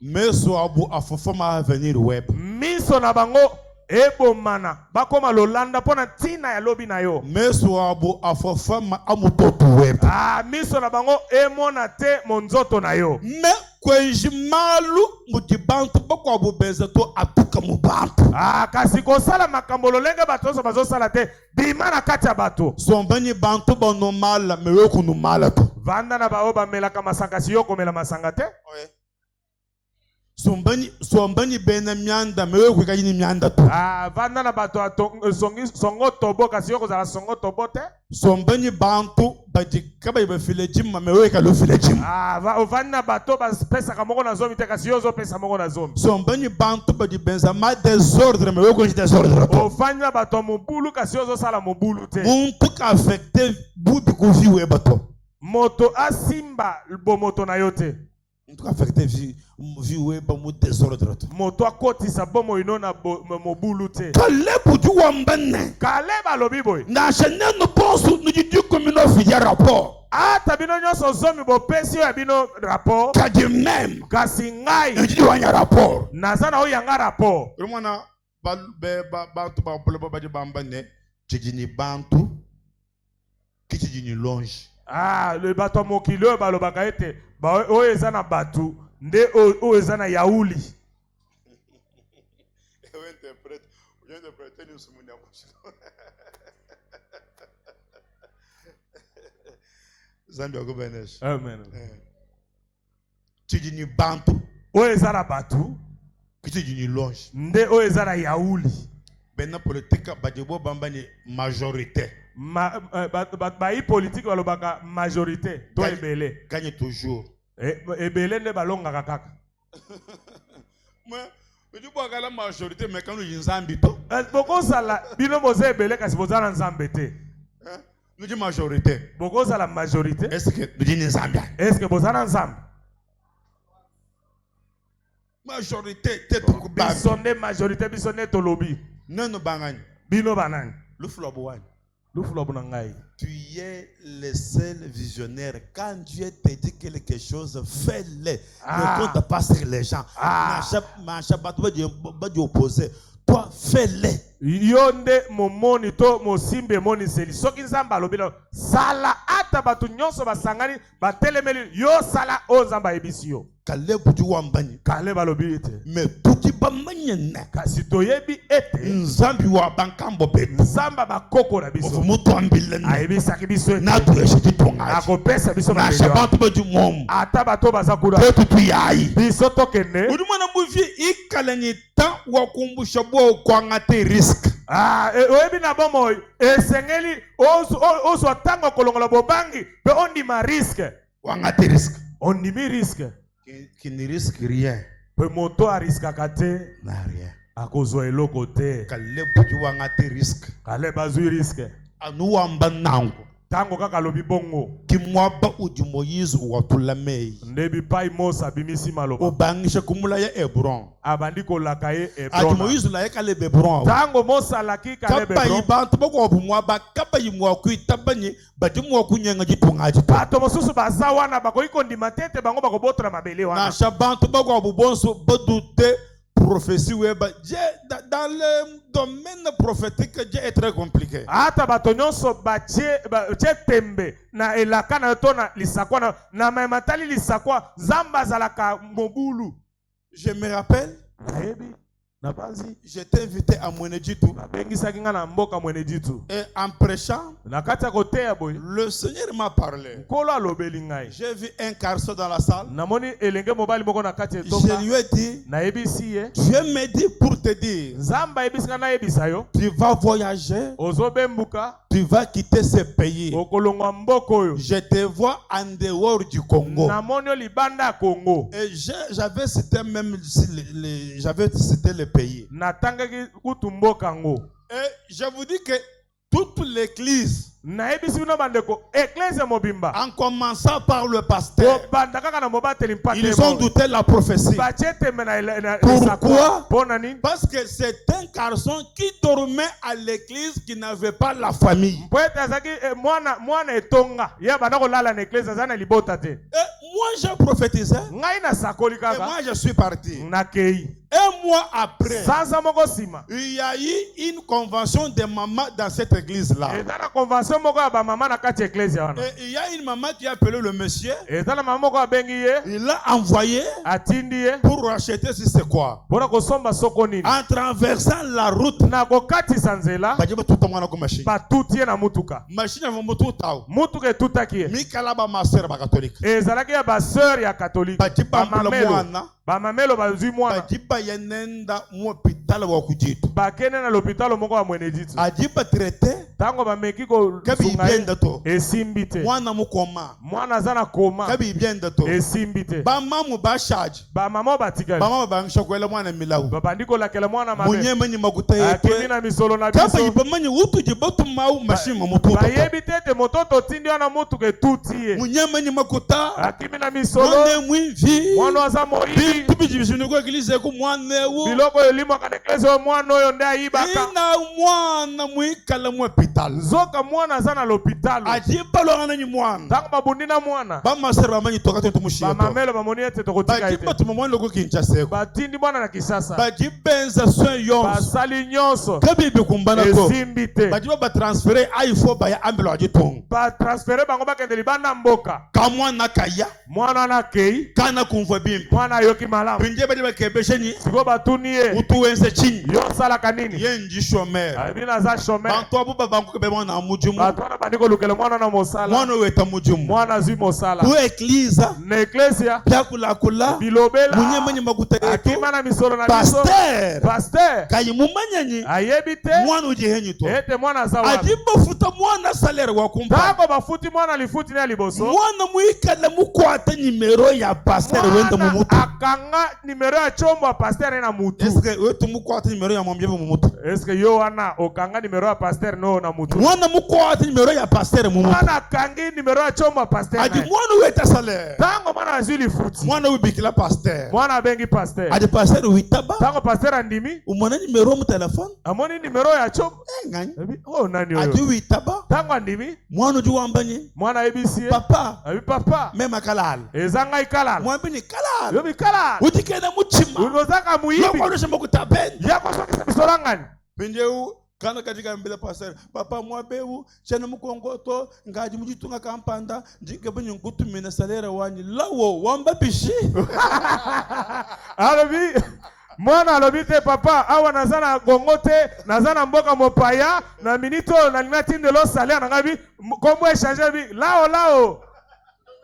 Meso abu afofoma avenir web. Miso na bango ebomana bakoma lolanda pona tina ya lobi na yo meswabo afofama amutoto wetu miso na bango emona te monzoto na yo me kwenjimalu mudibantu bako abubeza to atuka mubantu kasi kosala makambo lolenge bato so bazosala te bima na kati ya bato sombani bantu banomala mewe kunumala to vanda na bao bamelaka masanga si yo komela masanga te sombani bena mianda mewe kwekajini mianda to vanda na bato songo tobo kasi yo kozala songo tobo te sombani bantu badika bayibafile jima mewe kalofile jima vanda na bato basepesaka moko na zomi te kasi yo ozopesa moko na zomi sombani bantu badibenza ma desordre mewe konji desordre to ovanda na bato mobulu kasi yo ozosala mobulu te muntu ka affecte bubi kuviwe bato moto asimba bomoto na yo te muntu ka affecte viwe ba mu desordre to moto akotisa bomo ino na mobulu te kalebu juwambane kaleba lobi boy na cheneno posu nujidi komino fiya rapport ata bino nyonso zomi bopesi yo ya bino rapport kadi même kasi ngai nujidi wanya rapport naza na oyanga rapport mwana bantu ba badi bambane chijini bantu kichijini longe le bato mokili oyo balobaka ete oyo eza na batu nde oyo eza na yauli Zambi akubenesha. Amen. Chijini bantu oyo eza na batu kichijini longe nde oyo eza na yauli bena politika badibo bambani majorité bayi politique balobaka majorité to ebele gagne toujours ebele nde balongaka kaka mais la majorité mais quand nous nzambi to bokozala bino boza ebele kasi boza na nzambe te nous dit majorité bokozala majorité est-ce que nous dit nzambi est-ce que boza na nzambe majorité te to kubabi biso nde majorité biso nde tolobi nano bangani bino banani lufulo bwani tu es le seul visionnaire. Quand Dieu te dit quelque chose, fais-le. Ne compte pas sur les gens. Toi, fais-le. Yonde momoni to mosimbe moni seli. Soki nzamba lobilo sala ata batu nyonso basangani batelemeli yo sala o nzamba ebisio. Kale balobi ete. Mais tuti bamanyene. Kasi toyebi ete. Nzambi wa bankambo betu. Nzamba bakoko na biso. Ofumutu ambilene. Ayebisa kibiso ete. Natu yeshiti tongaji. Akopesa biso na shabantu baju mom. Ata bato bazakura. Tetu tuyayi. Biso tokene. Udumana muvi ikaleni ta wakumbusha bo kwa ngate risk. Oyebi na bomo esengeli ozo tango kolongola bobangi pe ondima risque. Wangate risk. Ondimi risque. Qui ne risque rien. Pe moto a risquaka te. Na rien. Akozwa eloko te. Kale buju wangate risk. Kale bazui risque. Anu wamba nango. Tango kaka lobi bongo. Kimwaba uji Moïse watula mei. Ndebi pai Mosa bimisi maloba. Obangisha kumula ya Hebron. Abandi kolaka ye Hebron. Ati Moïse la yeka le Hebron. Tango Mosa laki ka le Hebron. Kapa ibantu bako obumwaba kapa yimwaku itabanye badi mwaku nyenga jitungaji. Bato mosusu baza wana bako iko ndima tete bango bako botra mabele wana. Na shabantu bako obubonso badute prophétie weba dans le domaine prophétique Dieu est très compliqué. Ata bato nyonso bache tembe na elaka na to na lisakwa na matali lisakwa zamba zalaka mobulu. Je me rappelle j'étais invité à Mweneditu. Et en prêchant, le Seigneur m'a parlé. J'ai vu un garçon dans la salle. Je lui ai dit, Dieu me dit pour te dire, tu vas voyager, tu vas quitter ce pays. Je te vois en dehors du Congo. Et j'avais cité même le pays. Et je vous dis que toute l'église, en commençant par le pasteur, ils ont douté la prophétie. Pourquoi? Parce que c'est un garçon qui dormait à l'église, qui n'avait pas la famille. Et moi j'ai prophétisé. Et moi je suis parti. Un mois après, sanza moko sima il y a eu une convention de mamans dans cette église-là. eza na convention moko ya bamama na kati ya eklezia wana. Et il y a une maman qui a appelé le monsieur. Eza na mama moko abengi ye Il l'a envoyé atindi ye pour racheter si c'est quoi. mpona kosomba soko nini. En traversant la route, na kokatisa nzela bajiba tout mwana ko machine. batuti ye na mutuka. Machine ya moto tao. mutuka etutaki ye Mikala ba master ba catholique. ezalaki ya baseur ya katolike. Bajiba mwana. bamamelo bazwi mwana Bajiba yenenda mu hôpital wa kujitu. bakende na lopitalo moko ya mweneditu. Ajiba traité. ntango bameki Kabi kosunga ye bienda to. esimbi te. Mwana mukoma. mwana aza na koma Kabi bienda to. esimbi te. Ba mamu ba charge. bamama batikali Ba mama ba ngishokwela mwana milau. babandi kolakela mwana mabe Munyema ni makuta akimi yetu. na misolo na Kapa biso yibamanyi utu jibotu mau machine moto. bayebi te ete moto totindi wana mutuka etuti ye Munyema ni makuta. akimi na misolo Mwana mwinvi. mwana aza moyibi Bintu bijibishuni kwa eglise ku mwana wu. biloko elimwaka na eklesi oyo mwana oyo nde ayibaka Ina mwana mwikala mu hôpital. nzoka mwana aza na lopitalo Ajiba lo ngana ni mwana. ntango babundi na mwana Ba master bamanyi toka to mushia to. bamamelo bamoni ete tokotika ete Bajiba tuma mwana ko Kinshasa ko. batindi mwana na kisasa Bajibenza soin yonso. basali nyonso Kabi bikumbana ko. esimbi te Bajiba ba transférer aifo ba ya ambelo ajitongo. batransfere bango bakende libanda mboka Ka mwana kaya. mwana wana akei Kana kumva bimbi. mwana ayoki malamu Pinje badi bakebesheni. siko batuni ye Utu wense chini. yo osalaka nini Yenji shomer. abi naza shomer Bantu abu babangu kebe mwana mujumu. bato wana bandi kolukela mwana na mosala Mwana weta mujumu. mwana azwi mosala Ku eklise. na eklesia Pya kula. bilobela Munye manyi makuta yetu. akima na misolo na biso Pasteur. paster Kayi mumanyanyi. ayebi te Mwana ujihenyi to. ete mwana aza wapi Ajiba futa mwana salaire wa kumpa. ntango bafuti mwana lifuti ne liboso Mwana muikala mukwata nimero ya pasteur wenda mwana mumutu. akanga nimero ya chombo ya paster na mutu Eske wetu mukwata nimero ya mwambie mumutu. eske yo wana okanga nimero ya paster no na mutu Mwana mukwata nimero ya pasteur mumutu. mwana akangi nimero ya chombo ya paster Aji na ye. mwana weta salaire. ntango mwana azwi lifuti Mwana wibikila pasteur. mwana abengi paster Aji pasteur witaba. ntango paster andimi Umwana nimero mu telefone. amoni nimero ya chombo Ngani. Ebi, oh nani Aji oyo witaba. ntango andimi Mwana uji wambanyi. mwana ayebisi ye Papa. abi papa Mema kalala. eza ngai kalala Mwambini kalala. yo bikalala Utikena muchima. ulozaka muyibi Yokonesha makutabeni. yakosokisa biso ngani Pinjeu kana katika mbele pastor papa mwabewu chana mukongoto ngaji mujitunga kampanda njikebunye ngutu mina salera wani lawo wamba bishi. alobi mwana alobi te papa awa naza na gongo te naza na mboka mopaya na minito nalinga tindelo salaire na ngai bi kombo echange bi lao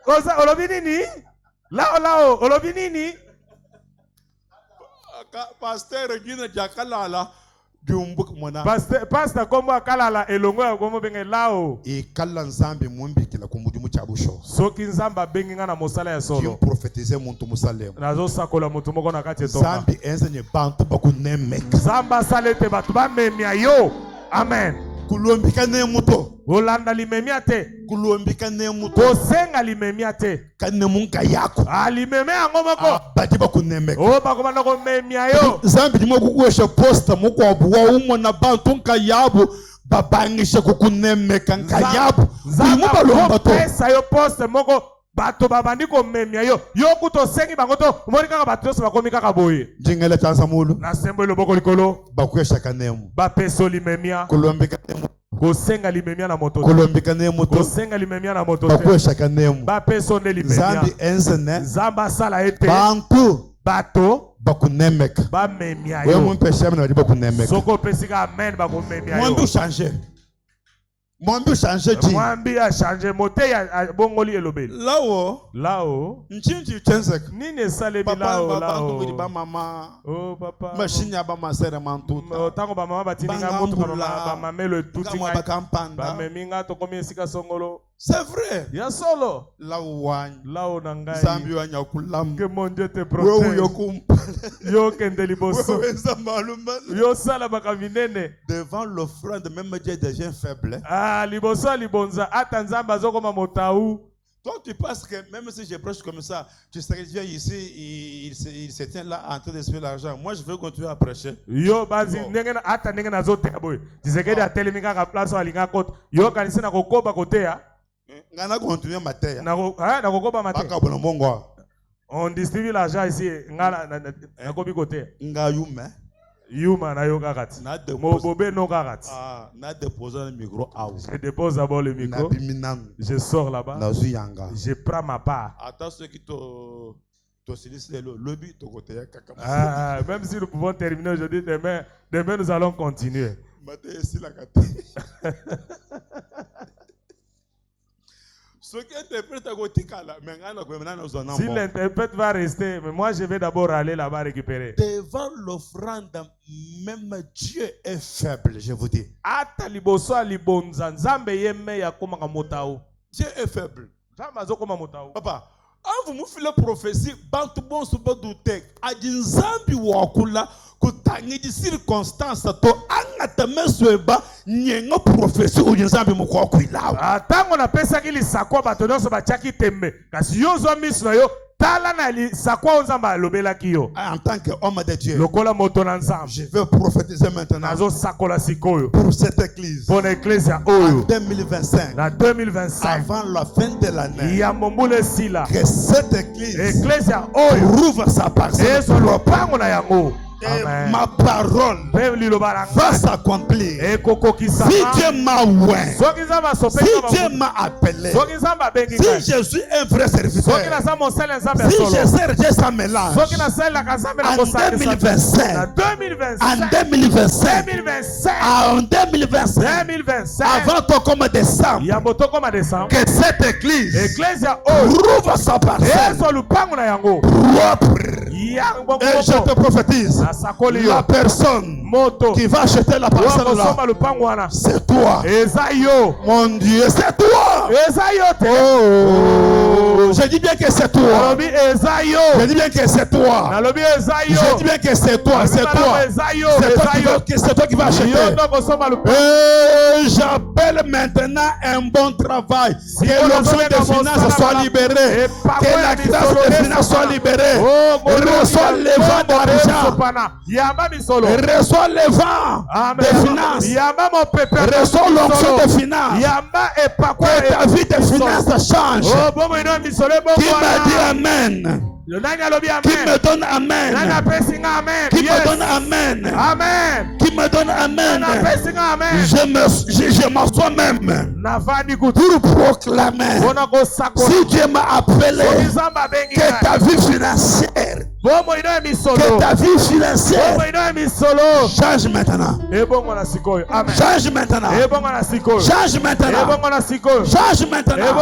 koza olobi nini lao olobi nini Pastor gina jakalala jumbuka mwana. pastor kombo akalala elongo ya kombo benge lao E kala nzambe mumbikila kumujumu chabusho. soki nzamba bengi nga na mosala ya Kim solo profetize muntu musalemu. nazosakola motu moko na kati etonga Zambi enzenye bantu bakunemek. nzamba asala ete bato bamemia yo amen Kulombika ne muto. kolanda limemia te Kulombika ne muto. kosenga limemia te Kane munka yako. alimeme yango moko Bati bakunemek. o bakobanda komemia yo Zambi ndimo kukuwesha posta mukwabuwa umo na bantu nkayabu babangisha kukunemeka nkayabu. Ulimu balomba to. pesa yo poste moko bato babandi komemia yo kuto osengi bango to omoni kaka bato nyonso bakomi kaka boye Njingele chanza mulu. nasembo eloboko likolo Bakwesha kanemu. bapeso limemia Kulombika nemu. kosenga limemia na moto te Kulombika nemu to. kosenga limemia na moto te Bakwesha kanemu. bapeso nde limemia Zambi enzene. nzambe asala ete Bantu bato bakunemeka. bamemia Wewe yo mumpesha mna wadiba kunemeka. soko opesika amen bakomemia Mwambi yo ushanje. Mwambi ushanje ji. mwambi achange mote ya bongoli elobeli Lawo. lao Nchinji uchenzeka. nini esalemi Papa lao bantu mwidi ba lao mama. oh papa Mashini ya ba masere mantuta. tango bamama batindinga Bangambula. motuka bamamelo etuti Ngamwa ngai bakampanda. bamemi nga tokomi esika songolo C'est vrai. ya solo Lawo wanyi. lao na ngai Zambi wanya kulamu. que mon Dieu te Wewe protège yokumpa. yo kende liboso Wewe zamalumana. yo sala bakaminene Devant l'offrande, même Dieu des gens faibles. liboso libonza ata nzambe azokoma motau Toi, tu penses que même si je prêche comme ça, tu sais que Dieu ici, il se tient là en train de se faire l'argent. Moi, je veux continuer à prêcher. yo bazi ndenge ata ndenge nazoteya boye Tshisekedi atelemi kaka place oyo alinga kota yo kanisi na kokoba koteya Ngana continuer ma terre. na kokoba mate Baka bona mongo. On distribue l'argent ici. Na kobi côté. Yuma na yo kakati. Mobobe no kakati. Na déposé le micro. Je dépose d'abord le micro. Je sors là-bas. Je prends ma part. Attends ceux qui même si nous pouvons terminer aujourd'hui, demain nous allons continuer. Si l'interprète va rester, mais moi je vais d'abord aller là-bas récupérer. Devant l'offrande, même Dieu est faible, je vous dis. Dieu est faible. Papa, quand vous me faites la prophétie, bantu bon suba douter, adinzambi wakula, kutangi di circonstance to angatame sweba, nyenga prophétie udinzambi mukwa kuila. Tango na pesa kili sakwa batono so bachaki tembe, kasi yozo misno yo. En tant qu'homme de Dieu, je vais prophétiser maintenant pour cette église. En 2025, avant la fin de l'année, que cette église rouvre sa parcelle. Et ma parole va s'accomplir. Si Dieu m'a oint, si Dieu m'a appelé, si je suis un vrai serviteur, si je sers Dieu sans mélange, en 2025, avant ton comme décembre, que cette église rouvre sa parcelle propre. Et je te prophétise, la personne qui va acheter la parcelle là, c'est toi. Mon Dieu, c'est toi. Oh, je dis bien que c'est toi. Je dis bien que c'est toi. Je dis bien que c'est toi. C'est toi. C'est toi qui vas acheter. Et j'appelle maintenant un bon travail. Que l'option des finances soit libérée. Que la grâce des finances soit libérée. Reçois les vents d'argent. Reçois les vents des finances. Reçois l'onction des finances. Que ta vie des finances change. Qui m'a dit Amen? Qui me donne Amen? Qui me donne Amen? Qui me donne Amen? Je m'assois même pour proclamer. Si Dieu m'a appelé, que ta vie financière, que ta vie financière change maintenant. Change maintenant. Change maintenant. Change maintenant.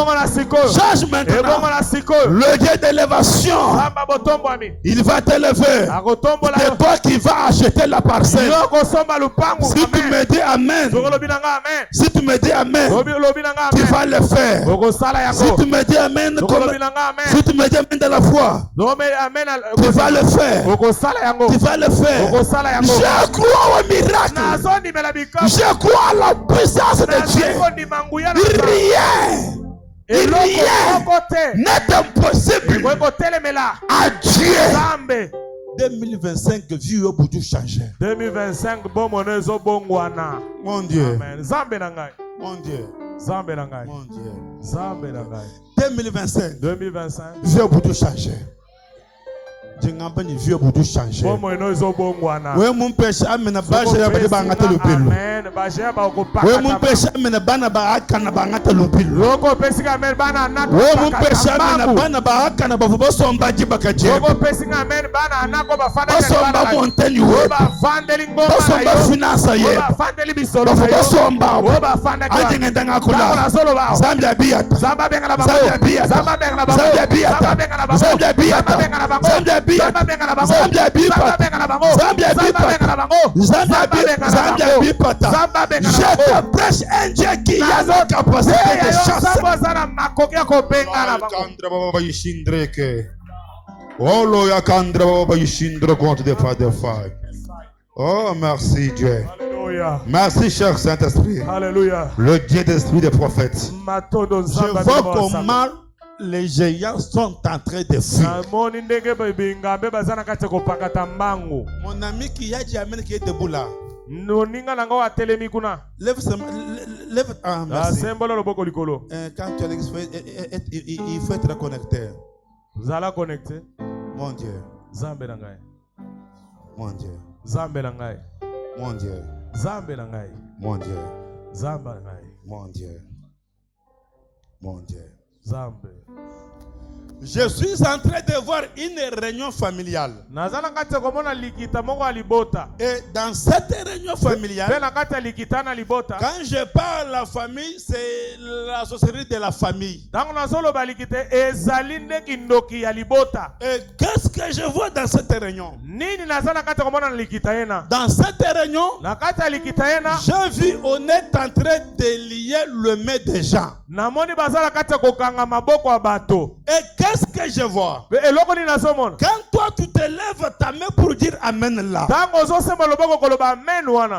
Change maintenant. Le Dieu d'élévation, il va t'élever. C'est toi qui vas acheter la parcelle. Si tu me dis Amen, si tu me dis Amen, tu vas le faire. Si tu me dis Amen, si tu me dis Amen de la foi, tu vas le faire. Tu vas le faire. Je crois au miracle. Je crois à la puissance de Dieu. Rien n'est impossible à Dieu. 2025, vie au bout du changer. 2025, bon monezo bongwana. Mon Dieu. Zambe nangai. Mon Dieu. Zambe nangai. Mon Dieu. Zambe nangai. 2025. 2025. Vie au bout du changer. Vieux bout changer. Oui, mon péché amène baje ya bade bangata lupilo. Oui, mon péché amène bana ba akana bangata lupilo. Oui, mon péché amène bana ba akana ba fubo somba jibakaje. Somba montagne we. Somba finance ye. Fubo somba. Ajinga ndanga kula. Zambia biata. Zambia biata. Zambia biata. Zambia biata. Zambia je te prêche un Dieu qui a la capacité de chasser. Oh, merci Dieu. Merci cher Saint-Esprit. Le Dieu d'esprit des prophètes. Je vois comment les géants sont en train de fuir. Mon ami qui a dit Amen qui est debout là. Lève, ah, merci. Quand tu as il faut être connecté. Zala connecté. Mon Dieu. Zambe nangai. Mon Dieu. Zambe nangai. Mon Dieu. Zambe nangai. Mon Dieu. Zambe nangai. Mon Dieu. Mon Dieu. Zambe. Je suis en train de voir une réunion familiale. Et dans cette réunion familiale, quand je parle de la famille, c'est la société de la famille. Et qu'est-ce que je vois dans cette réunion? Dans cette réunion, j'ai vu on est en train de lier le main des gens. Et qu'est-ce que je vois? Quand toi tu te lèves ta main pour dire amen là,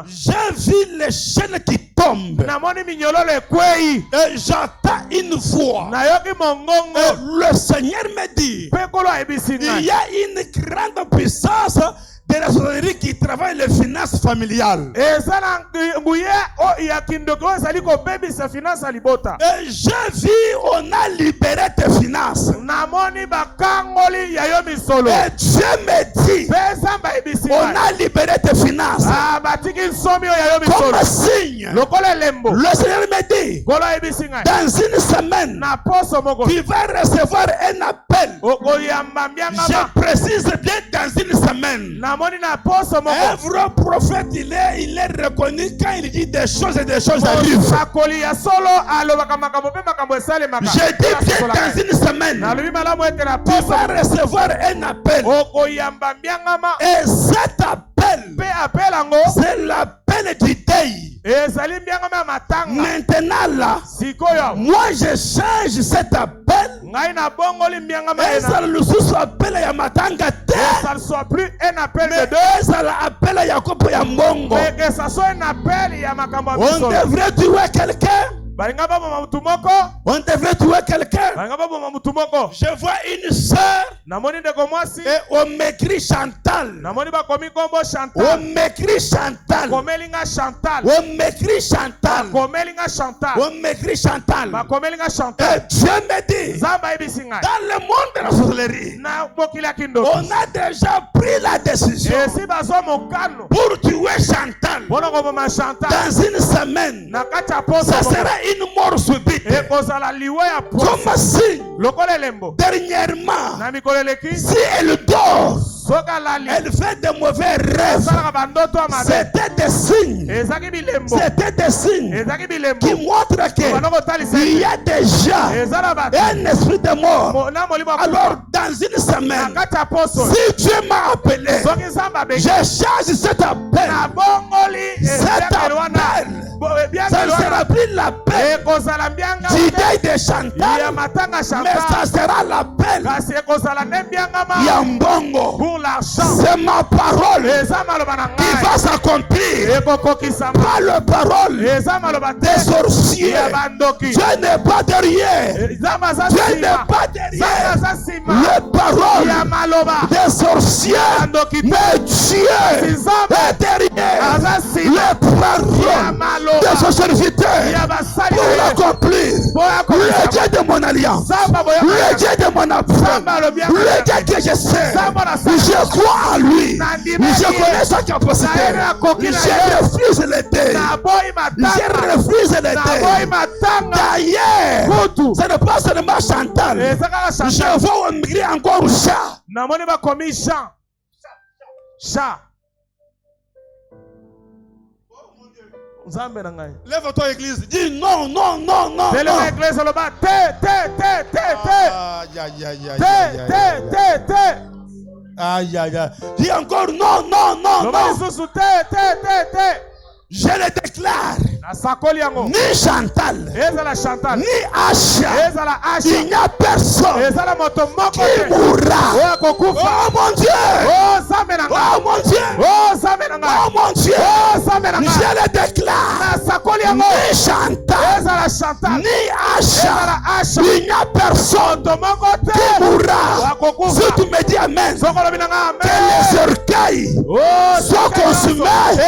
j'ai vu les chaînes qui tombent. Et j'entends une voix. Et le Seigneur me dit, il y a une grande puissance de la société qui travaille les finances familiales. Et j'ai vu, on a libéré tes finances. Et Dieu me dit, on a libéré tes finances. Comme signe, le Seigneur me dit, dans une semaine, tu vas recevoir un appel. Je précise bien dans une semaine. Un vrai prophète, il est reconnu quand il dit des choses et des choses arrivent. Je dis bien dans une semaine, tu vas recevoir un appel. Et cet appel, c'est l'appel du deuil. Maintenant là, moi je change cet appel. Et ça ne soit appel à Yamatanga. Ça ne soit plus un appel de deux. Ça l'appelle à Yakobo Yambongo. Mais que ça soit un appel à Yamakamba. On devrait tuer quelqu'un. On devrait tuer quelqu'un. Je vois une sœur. Et on m'écrit Chantal. On m'écrit Chantal. On m'écrit Chantal. On m'écrit Chantal. Et Dieu me dit, dans le monde de la sorcellerie, on a déjà pris la décision pour tuer Chantal. Dans une semaine, ça sera une mort subite. Comme signe, dernièrement, si elle dort, elle fait de mauvais rêves. C'était des signes. C'était des signes qui montrent qu'il y a déjà un esprit de mort. Alors, dans une semaine, si Dieu m'a appelé, je change cet appel. Cet appel, ça ne sera plus l'appel du deuil de Chantal, mais ça sera l'appel Yambongo. C'est ma parole qui va s'accomplir. Pas la parole des sorciers. Dieu n'est pas derrière. Dieu n'est pas derrière la parole des sorciers. Mais Dieu est derrière la parole de ce serviteur pour l'accomplir. Le Dieu de mon alliance, le Dieu de mon appel, le Dieu que je sais, je crois en lui, je connais sa capacité, je refuse les dés, je refuse les dés. D'ailleurs, ce n'est pas seulement Chantal, je vois migrer encore chat. Lève-toi église, dis non, non, non, non. C'est l'église le bas. Aïe, aïe, aïe. Dis encore non, non, non, non. Je le déclare. Ni Chantal, ni Asha, il n'y a personne qui mourra. Oh mon Dieu, oh mon Dieu, oh mon Dieu, je le déclare. Ni Chantal, ni Asha, il n'y a personne qui mourra. Si tu me dis amen, que les orgueils soient consumés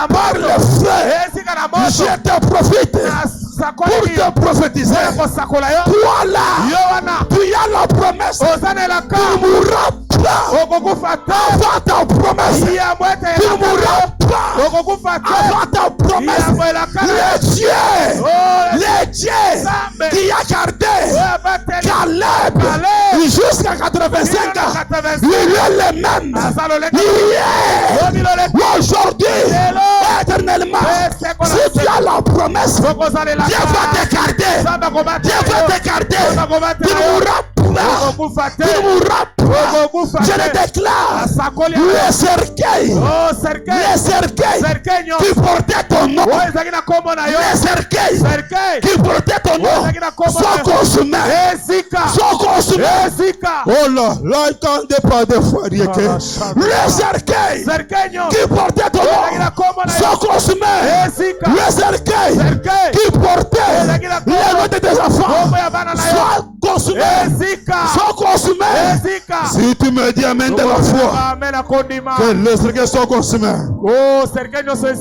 par le feu. Je te profite pour te prophétiser. Toi là, tu as la promesse. Tu ozanelaka ne mourras pas okokufa te avant ta promesse. yambo ete Tu ne mourras pas okokufa te avant ta promesse. yambo elaka Le Dieu, le Dieu qui a gardé Caleb jusqu'à 85 ans, il est le même hier, aujourd'hui, éternellement. Si tu as la promesse, Dieu va te garder. Dieu va te garder. Tu ne mourras pas. Tu ne mourras pas. Je le déclare. Le cercueil. Le cercueil qui portait ton nom. Le cercueil qui portait ton nom. Sont consumés. Sont consumés. Oh là, là, il t'en pas de foi. Le cercueil qui portait ton nom. Sont consumés. Le cercueil qui portait les noms de tes enfants. Soit consumé. Sont consumés. Si tu me dis amen de la foi, que les cercueils sont consumés.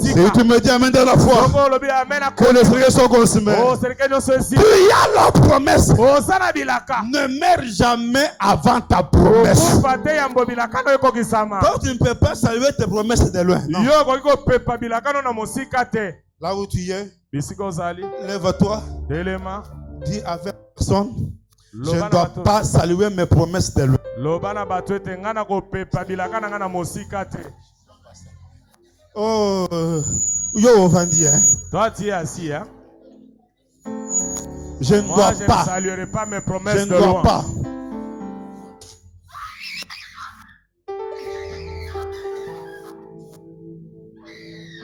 Si tu me dis amen de la foi, que les cercueils sont consumés. Tu as la promesse. Ne meurs jamais avant ta promesse. Donc tu ne peux pas saluer tes promesses de loin. Non. Là où tu es, lève-toi. Dis avec personne. Je ne dois pas saluer mes promesses de loin. Oh, yo, on va dire. Toi, tu es assis, hein? Je ne dois je pas. ne saluerai pas mes promesses Je ne de dois loin. pas.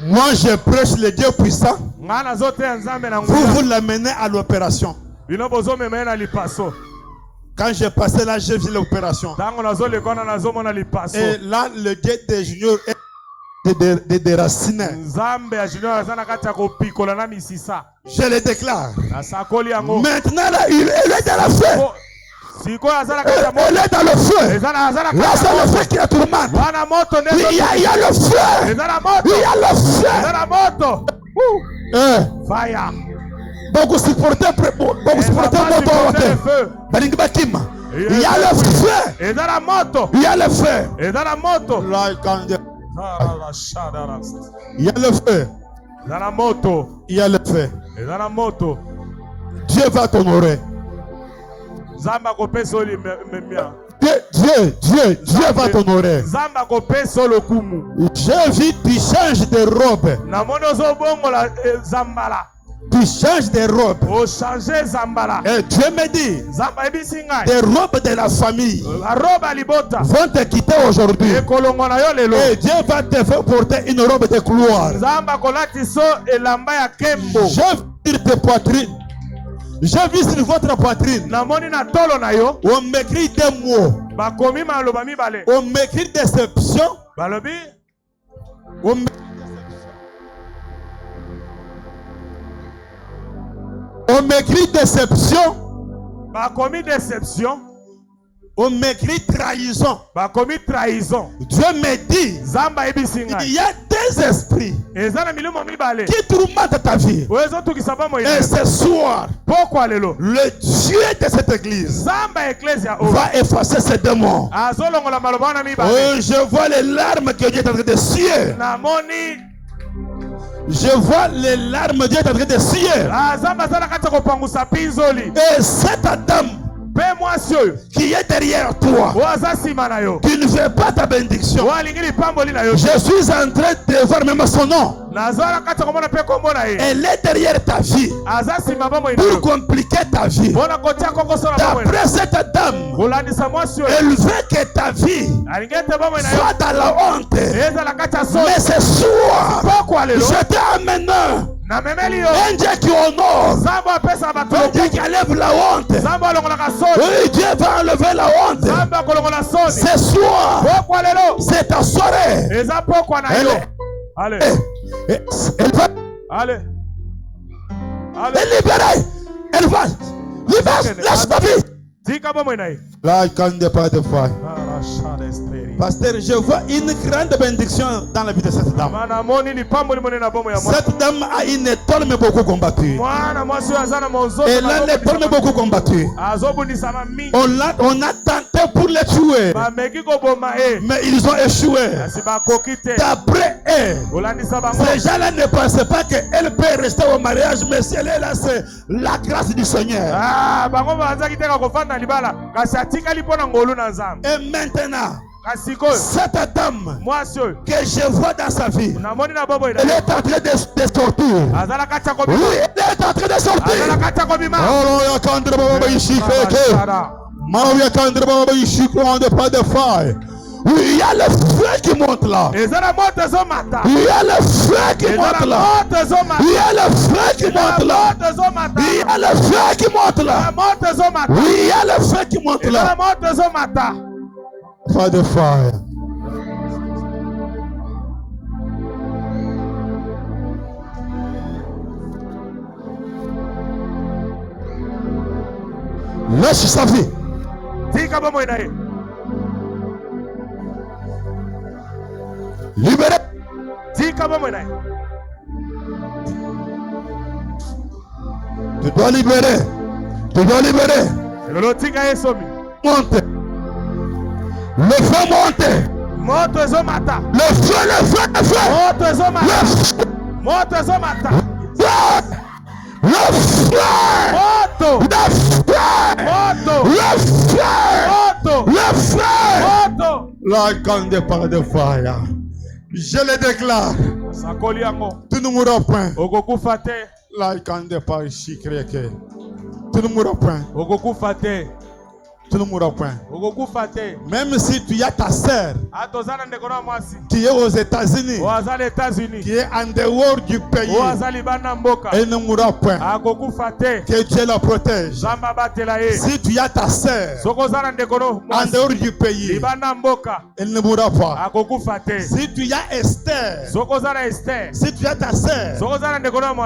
Moi, je prêche le Dieu puissant. Vous l'amenez à l'opération. Quand j'ai passé là, j'ai vu l'opération. Et là, le Dieu des juniors est déraciné. Je le déclare. Maintenant, là, il est dans la feu. Elle est dans le feu. Là, c'est le feu qui est tourmente. Il y a le feu. Il y a le feu. Fire. Beaucoup supporter moto. Il y a le feu. Il y a le feu. Il y a le feu. Il y a le feu. Dieu va t'honorer. Dieu va t'honorer. J'ai vu tu changes de robe. Tu changes de robe. Et Dieu me dit, des robes de la famille vont te quitter aujourd'hui. Et Dieu va te faire porter une robe de gloire. J'ai vu tes poitrines. J'ai vu sur votre poitrine. On m'écrit des mots. On m'écrit déception. On m'écrit déception. On m'écrit trahison. Dieu me dit, il y a des esprits qui tourmentent ta vie. Et ce soir, le Dieu de cette église va effacer ces démons. Oh, je vois les larmes que Dieu est en train de suer. Je vois les larmes Dieu est en train de suer. Et cette dame qui est derrière toi, qui ne veut pas ta bénédiction, je suis en train de voir même son nom. Elle est derrière ta vie pour compliquer ta vie. D'après cette dame, elle veut que ta vie soit dans la honte. Mais ce soir, je t'ai amené un Dieu qui honore, un Dieu qui enlève la honte. Oui, Dieu va enlever la honte. Ce soir, c'est ta soirée. Allez. Elle va. Allez. Elle libérer. Elle va. Libère. Lâche ta vie. Là, il ne pas de foi. Pasteur, je vois une grande bénédiction dans la vie de cette dame. Cette dame a une étoile mais beaucoup combattue. Elle a l'étoile mais beaucoup combattue. On a tenté pour les tuer, mais ils ont échoué. D'après eux, ces gens-là ne pensaient pas qu'elle peut rester au mariage, mais si elle est là, c'est la grâce du Seigneur. Et maintenant, cette dame que je vois dans sa vie, elle est en train de sortir. Oui, elle est en train de sortir. Oui, il y a le feu qui monte là. Il y a le feu qui monte là. Il y a le feu qui monte là. Il y a le feu qui monte là. Oui, il y a le feu qui monte là. Pas de fire. Lâche sa vie. Libéré. Tu dois libérer. Tu dois libérer. Monte. Le feu monte. Le feu, le feu, le feu. Le feu. Le feu. La grande part de fire. Je le déclare. Tu ne mourras point. La grande part chikreke. Tu ne mourras point. Tu ne mourras point. Même si tu as ta sœur qui est aux États-Unis, qui est en dehors du pays, elle ne mourra point. Que Dieu la protège. Si tu as ta sœur en dehors du pays, elle ne mourra pas. Si tu as Esther, si tu as ta sœur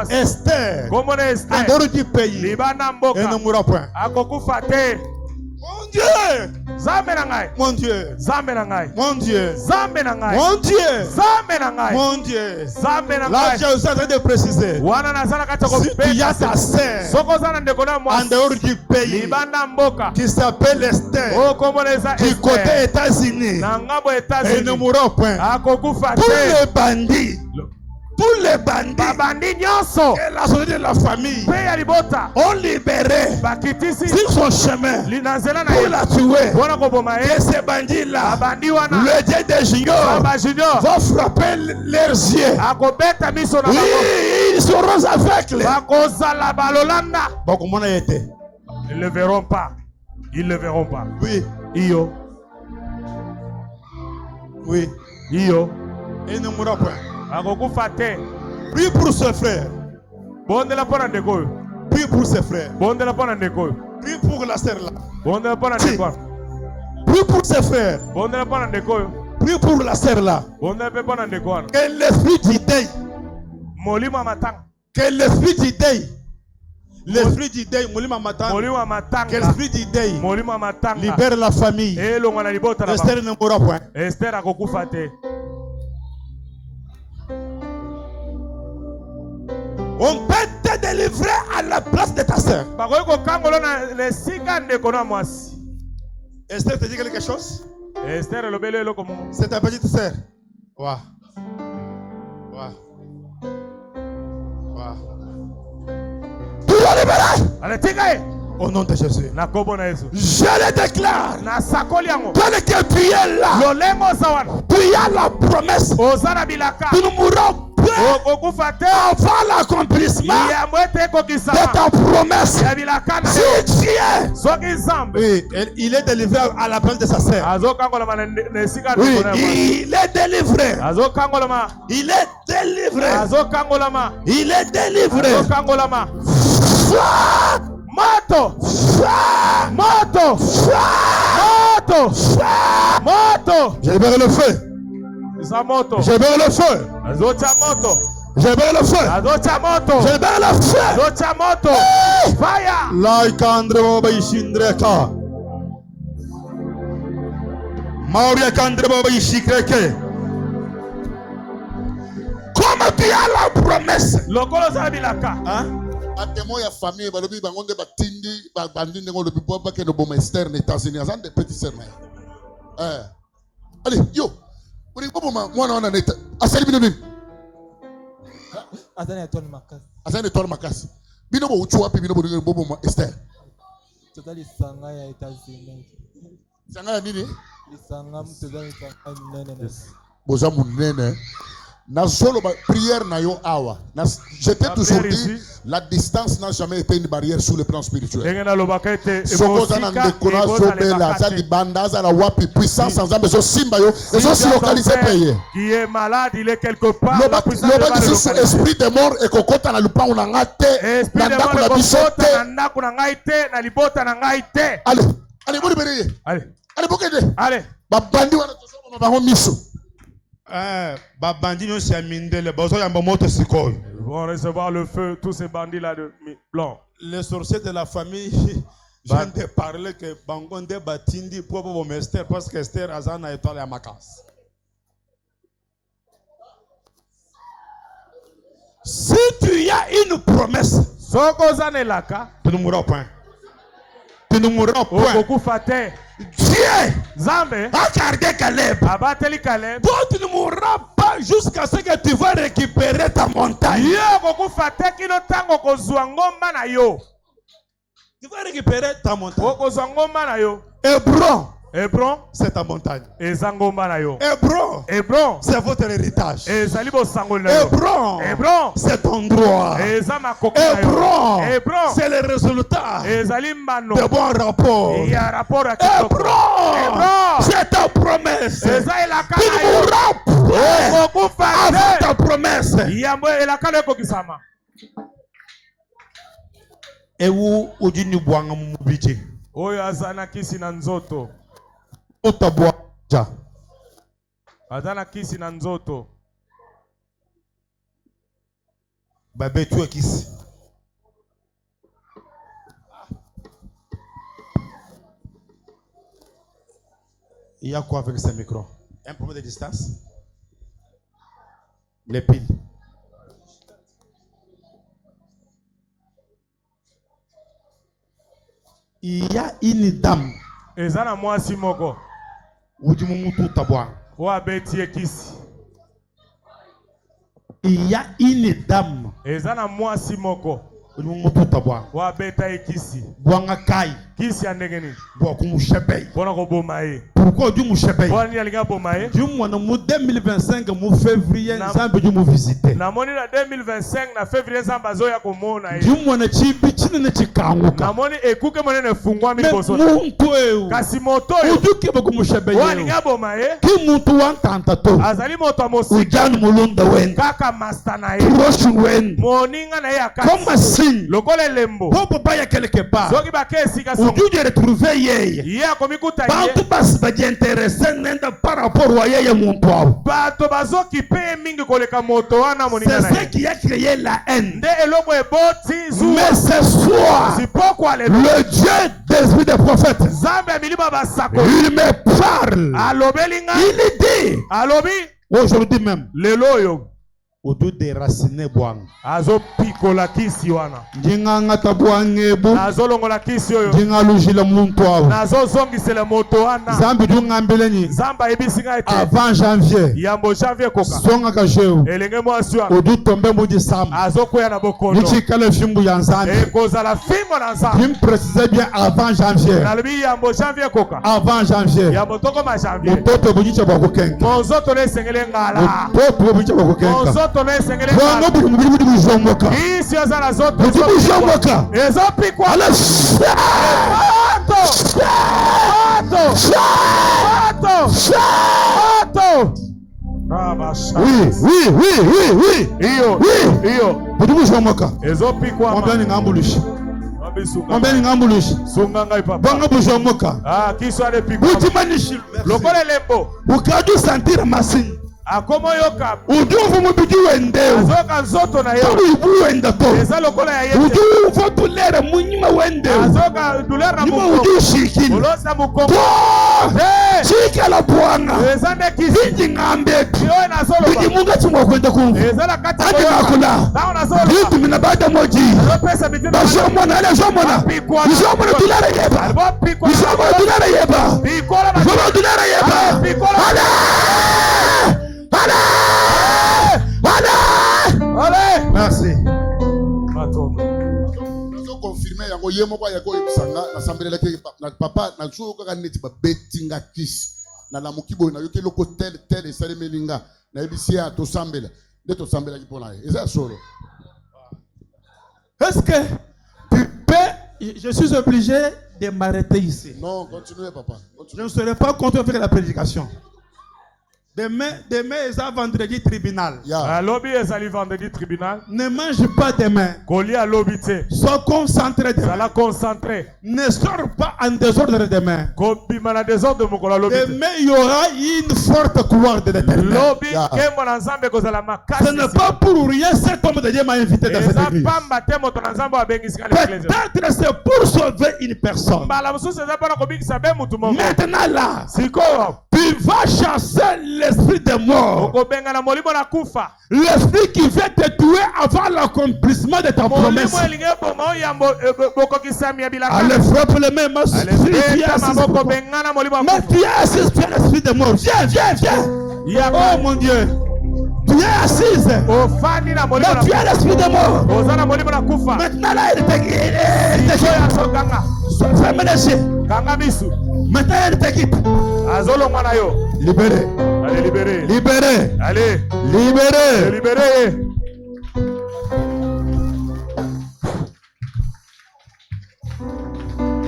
Esther en dehors du pays, elle ne mourra point. Mon Dieu! Mon Dieu! Mon Dieu! Mon Dieu! Mon Dieu! Là, je suis en train de préciser. Si tu as ta sœur en dehors du pays qui s'appelle Esther, du côté États-Unis, elle ne mourra point. Tous les bandits. Tous les bandits et la société de la famille ont libéré sur son chemin pour la tuer. Et ces bandits-là, le Dieu des juniors va frapper leurs yeux. Oui, ils seront aveugles. Bon, comment on a été? Ils ne le verront pas. Ils ne le verront pas. Oui. Io. Oui. Io. Il ne mourra pas. Prie pour ses frères. Prie pour ses frères. Prie pour la sœur là. Prie pour ses frères. Prie pour la sœur là. Que l'esprit du deuil. Que l'esprit du deuil. L'esprit du deuil. Que l'esprit du deuil libère la famille. Esther ne mourra point. On peut te délivrer à la place de ta sœur. Esther te dit quelque chose? C'est ta petite sœur. Wow. Wow. Wow. Tu vas libérer. Au nom de Jésus. Je le déclare. Tel que tu es là. Tu as la promesse. Tu ne mourras pas avant l'accomplissement de ta promesse. Si Dieu, oui, il est délivré à la place de sa sœur. Oui, il est délivré. Il est délivré. Il est délivré. Moto! Moto! Moto! Moto! Je libère le feu. Je libère le feu. Je libère le feu. Je libère le feu. Fire! Like Andre Ishindreka. Maoria Kandre Baba Ishikreke. Comme tu as la promesse. Lokolo zabilaka. Atemo ya famille balobi bangonde batindi bandi ngo lobi boba ke no boma externe États-Unis azan de petits sœurs. Allez yo. Uri bobo mwana wana neta. Asali bino bino. Azani atoni makasi. Azani atoni makasi. Bino bo uchu wapi bino bobo ma Esther. Totali sanga ya États-Unis. Sanga ya nini? Sanga mtozali sanga munene. Boza munene. Na solo prière na yo awa. Je t'ai toujours dit, la distance n'a jamais été une barrière sur le plan spirituel. Sokoza na ndekona zobela zali bandaza la wapi puissance sans âme zo simba yo zo si localiser payer. Qui est malade, il est quelque part. La puissance de l'esprit de mort et kokota na lupa una ngate na ndako na bisote na ndako na ngaite na libota na ngaite. Allez, allez boni bereye. Allez. Allez bokede. Allez. Babandi wana tozoma ba miso. Babandi no si mindele bozo yamba moto sikoy. Ils vont recevoir le feu, tous ces bandits là de blanc. Les sorciers de la famille viennent de parler que Bangonde Batindi pour Esther parce que Esther Azana est allé à Makas. Si tu as une promesse, tu ne mourras point. Tu ne mourras point. Dieu Zambe a gardé Caleb. Abateli Caleb. Toi tu ne mourras pas jusqu'à ce que tu vas récupérer ta montagne. Tu vas récupérer ta montagne. Hébron, c'est ta montagne. Hébron, c'est votre héritage. Hébron, c'est ton droit. Hébron, c'est le résultat de bons rapports. Hébron, c'est ta promesse. Tu ne mourras pas avant ta promesse. Et où ujini bwanga mubiti. Oyo azana kisi na nzoto. Utabwaja. Azana kisi na nzoto. Babe tu kisi. Il y a quoi avec ce micro? Un problème de distance? Les piles. Il y a une dame. Ezana mwasi moko. Ujimumutu tabwa. Wa beti ekisi. Il y a une dame. Ezana mwasi moko. Ujimumutu tabwa. Wa beta ekisi. Bwanga kai. Kisi ya ndengeni. Bwa kumushepei. Bona ko bomae. Pourquoi du mushepei? Bona ni alinga bomae. Du mois mu 2025 mu février nzambe du mu visiter. Na moni na 2025 na février nzamba zo ya komona ye. Du mois na chibi chinene chikanguka. Na moni ekuke monene fungwa mi boso. Muntu eu. Kasi moto yo. Uduke bakumushepei. Bona alinga bomae. Ki muntu wantanta to. Azali moto amosi. Ujani mulunda wen. Kaka master na ye. Proche wen. Moninga na ye akasi. Comme signe. Lokole lembo. Popo baya quelque part. Zoki ba kesi ka songo. Udu de retrouver yeye. Ye akomikuta ye. Bantu basi baje intéressé nenda par rapport à yeye muntu wao. Bato bazoki pe mingi koleka moto wana moninga na ye. C'est ce qui a créé la haine. Nde eloko eboti zu. Mais ce soir, si pourquoi le Dieu des des prophètes, Zambe milima basako. Il me parle. Alobelinga. Il dit. Alobi. Aujourd'hui même. Leloyo. Odo déraciner bwang. Azo pikola kisi wana. Njinganga tabwangebu. Azo longola kisi oyo. Njinga lujila muntu awo. Nazo zongisela moto wana. Zambi dunga mbeleni. Zamba ebisinga ete. Avant janvier. Yambo janvier koka. Songa kajeu. Elenge mwasi wana. Odo tombe muji sam. Azo koya na bokono. Muchikale fimbu ya nzambi. Ekoza la fimbo na nzambi. Jim précisait bien avant janvier. Nalobi yambo janvier koka. Avant janvier. Yambo toko ma janvier. Mototo bujicha bakukenga. Monzoto ne sengele ngala. Mototo bujicha bakukenga. Monzoto ne sengele ngala. Isi ozala zoto ezopikwa oui. ezopikwa lokole lembo ukadu sentir masini Akomo yoka. Ujuvu mubiji wendeo. Azoka nzoto na yo. Tabu ibu wenda to. Eza lokola ya yete. Ujuvu tulere munyima wendeo. Azoka dulera na Nima mukongo. ujuvu shikini. Ulosa mukongo. Shika la buanga. Eza ne kisi. Hiji ngambeti. Yo na solo ba. Hiji munga chumwa kwenda kungu. Eza la kati Hadi wakula. Nao na solo. Hitu minabada moji. Pesa bitina. Bashomona ale shomona. Bishomona tulere yeba. Bishomona tulere yeba. Bishomona tulere yeba. Ale! Allez! Merci. Je confirme yango yemo kwa yako ibisanga na sambele leke na papa na jour kaka neti ba betinga kiss na la mukibo na yoke loko tel esale melinga na ebisia to sambela de to sambela ki pona eza solo. Est-ce que tu peux, je suis obligé de m'arrêter ici? Non, continuez papa. Je ne serai pas content avec la prédication. Demain est un vendredi tribunal. Lobby est allé vendredi tribunal. Ne mange pas demain. Sois concentré demain. Sois concentré. Ne sors pas en désordre demain. Demain il y aura une forte gloire de l'Éternel. Ce n'est pas pour rien cet homme de Dieu m'a invité dans cette église. Peut-être c'est pour sauver une personne. Maintenant là, tu vas chasser l'esprit de mort. L'esprit qui veut te tuer avant l'accomplissement de ta promesse. Allez, frappe les mains, ma soeur. Mais tu es assis, tu es l'esprit de mort. Viens. Oh mon Dieu. Tu es assise. Mais tu es l'esprit de mort. Maintenant là, il te quitte. Ferme les yeux. Maintenant il te quitte. Libéré. Allez, libéré. Libéré. Allez. Libéré. Libéré.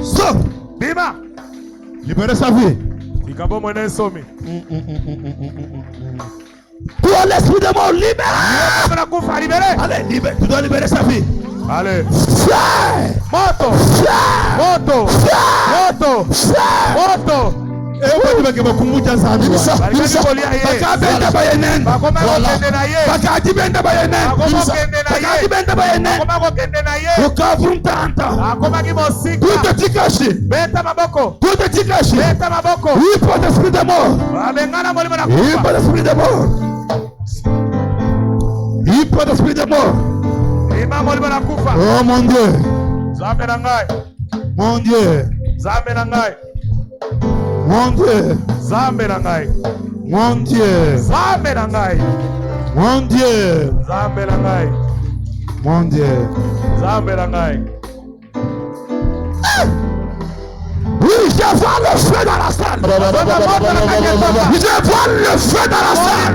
Sors. Bima. Libérez sa vie. Toi l'esprit de mort, libéré. Allez, libéré. Tu dois libérer sa vie. Allez. Moto. Moto. Moto. Moto. Oh mon Dieu. Mon Dieu. Mon Dieu. Zambe na ngai. Mon Dieu. Zambe na ngai. Mon Dieu. Zambe na ngai. Mon Dieu. Zambe na ngai. Oui, je vois le feu dans la salle. Je vois le feu dans la salle.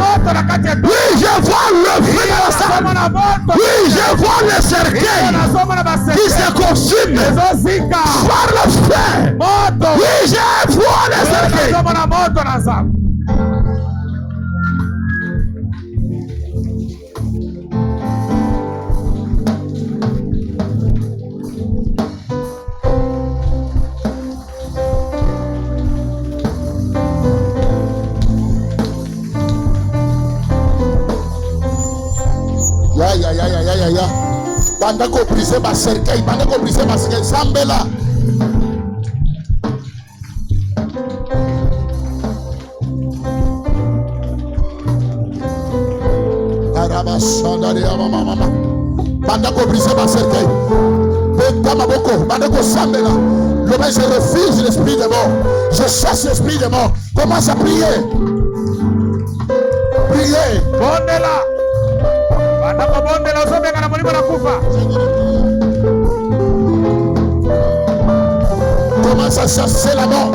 Oui, je vois le feu dans la salle. Oui, je vois le cercueil qui se consume par le feu. Oui, je vois le cercueil. Ya. Banda ko briser ba cercueil, banda ko briser ba cercueil, sambela. Araba sandali mama. Banda ko briser ba cercueil. Beta maboko, banda ko sambela. Le je refuse l'esprit de mort. Je chasse l'esprit de mort. Commence à prier. Priez. Bondela. Commence à chasser la mort.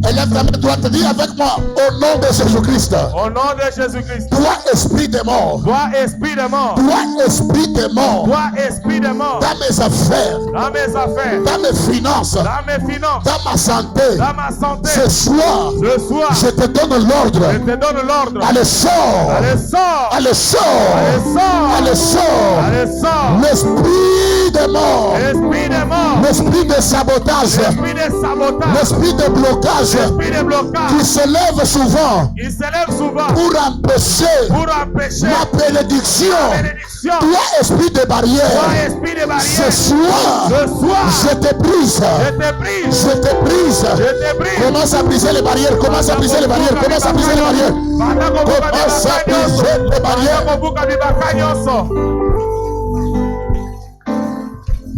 Élève ta main droite, dis avec moi au nom de Jésus-Christ. Au nom de Jésus-Christ. Toi esprit de mort. Toi esprit de mort. Toi esprit de mort. Toi esprit de mort. Dans mes affaires. Dans mes affaires. Dans mes finances. Dans mes finances. Dans ma santé. Dans ma santé. Ce soir. Je te donne l'ordre. Je te donne l'ordre. Allez sors. Allez sors. Allez sors. Allez sors. Allez sors. Allez sors. L'esprit l'esprit de mort, Esprit de mort. l'esprit de sabotage, Esprit de sabotage. l'esprit de blocage Esprit de blocage. qui se lève souvent Il se lève souvent pour empêcher pour empêcher ma bénédiction. la bénédiction. Toi, esprit de barrière, Toi, esprit de barrière. ce soir, Ce soir, je te brise. je te brise. Je te brise. Je te brise. Commence à briser les barrières. Commence à briser les barrières. Commence à briser les barrières. Commence à briser les barrières.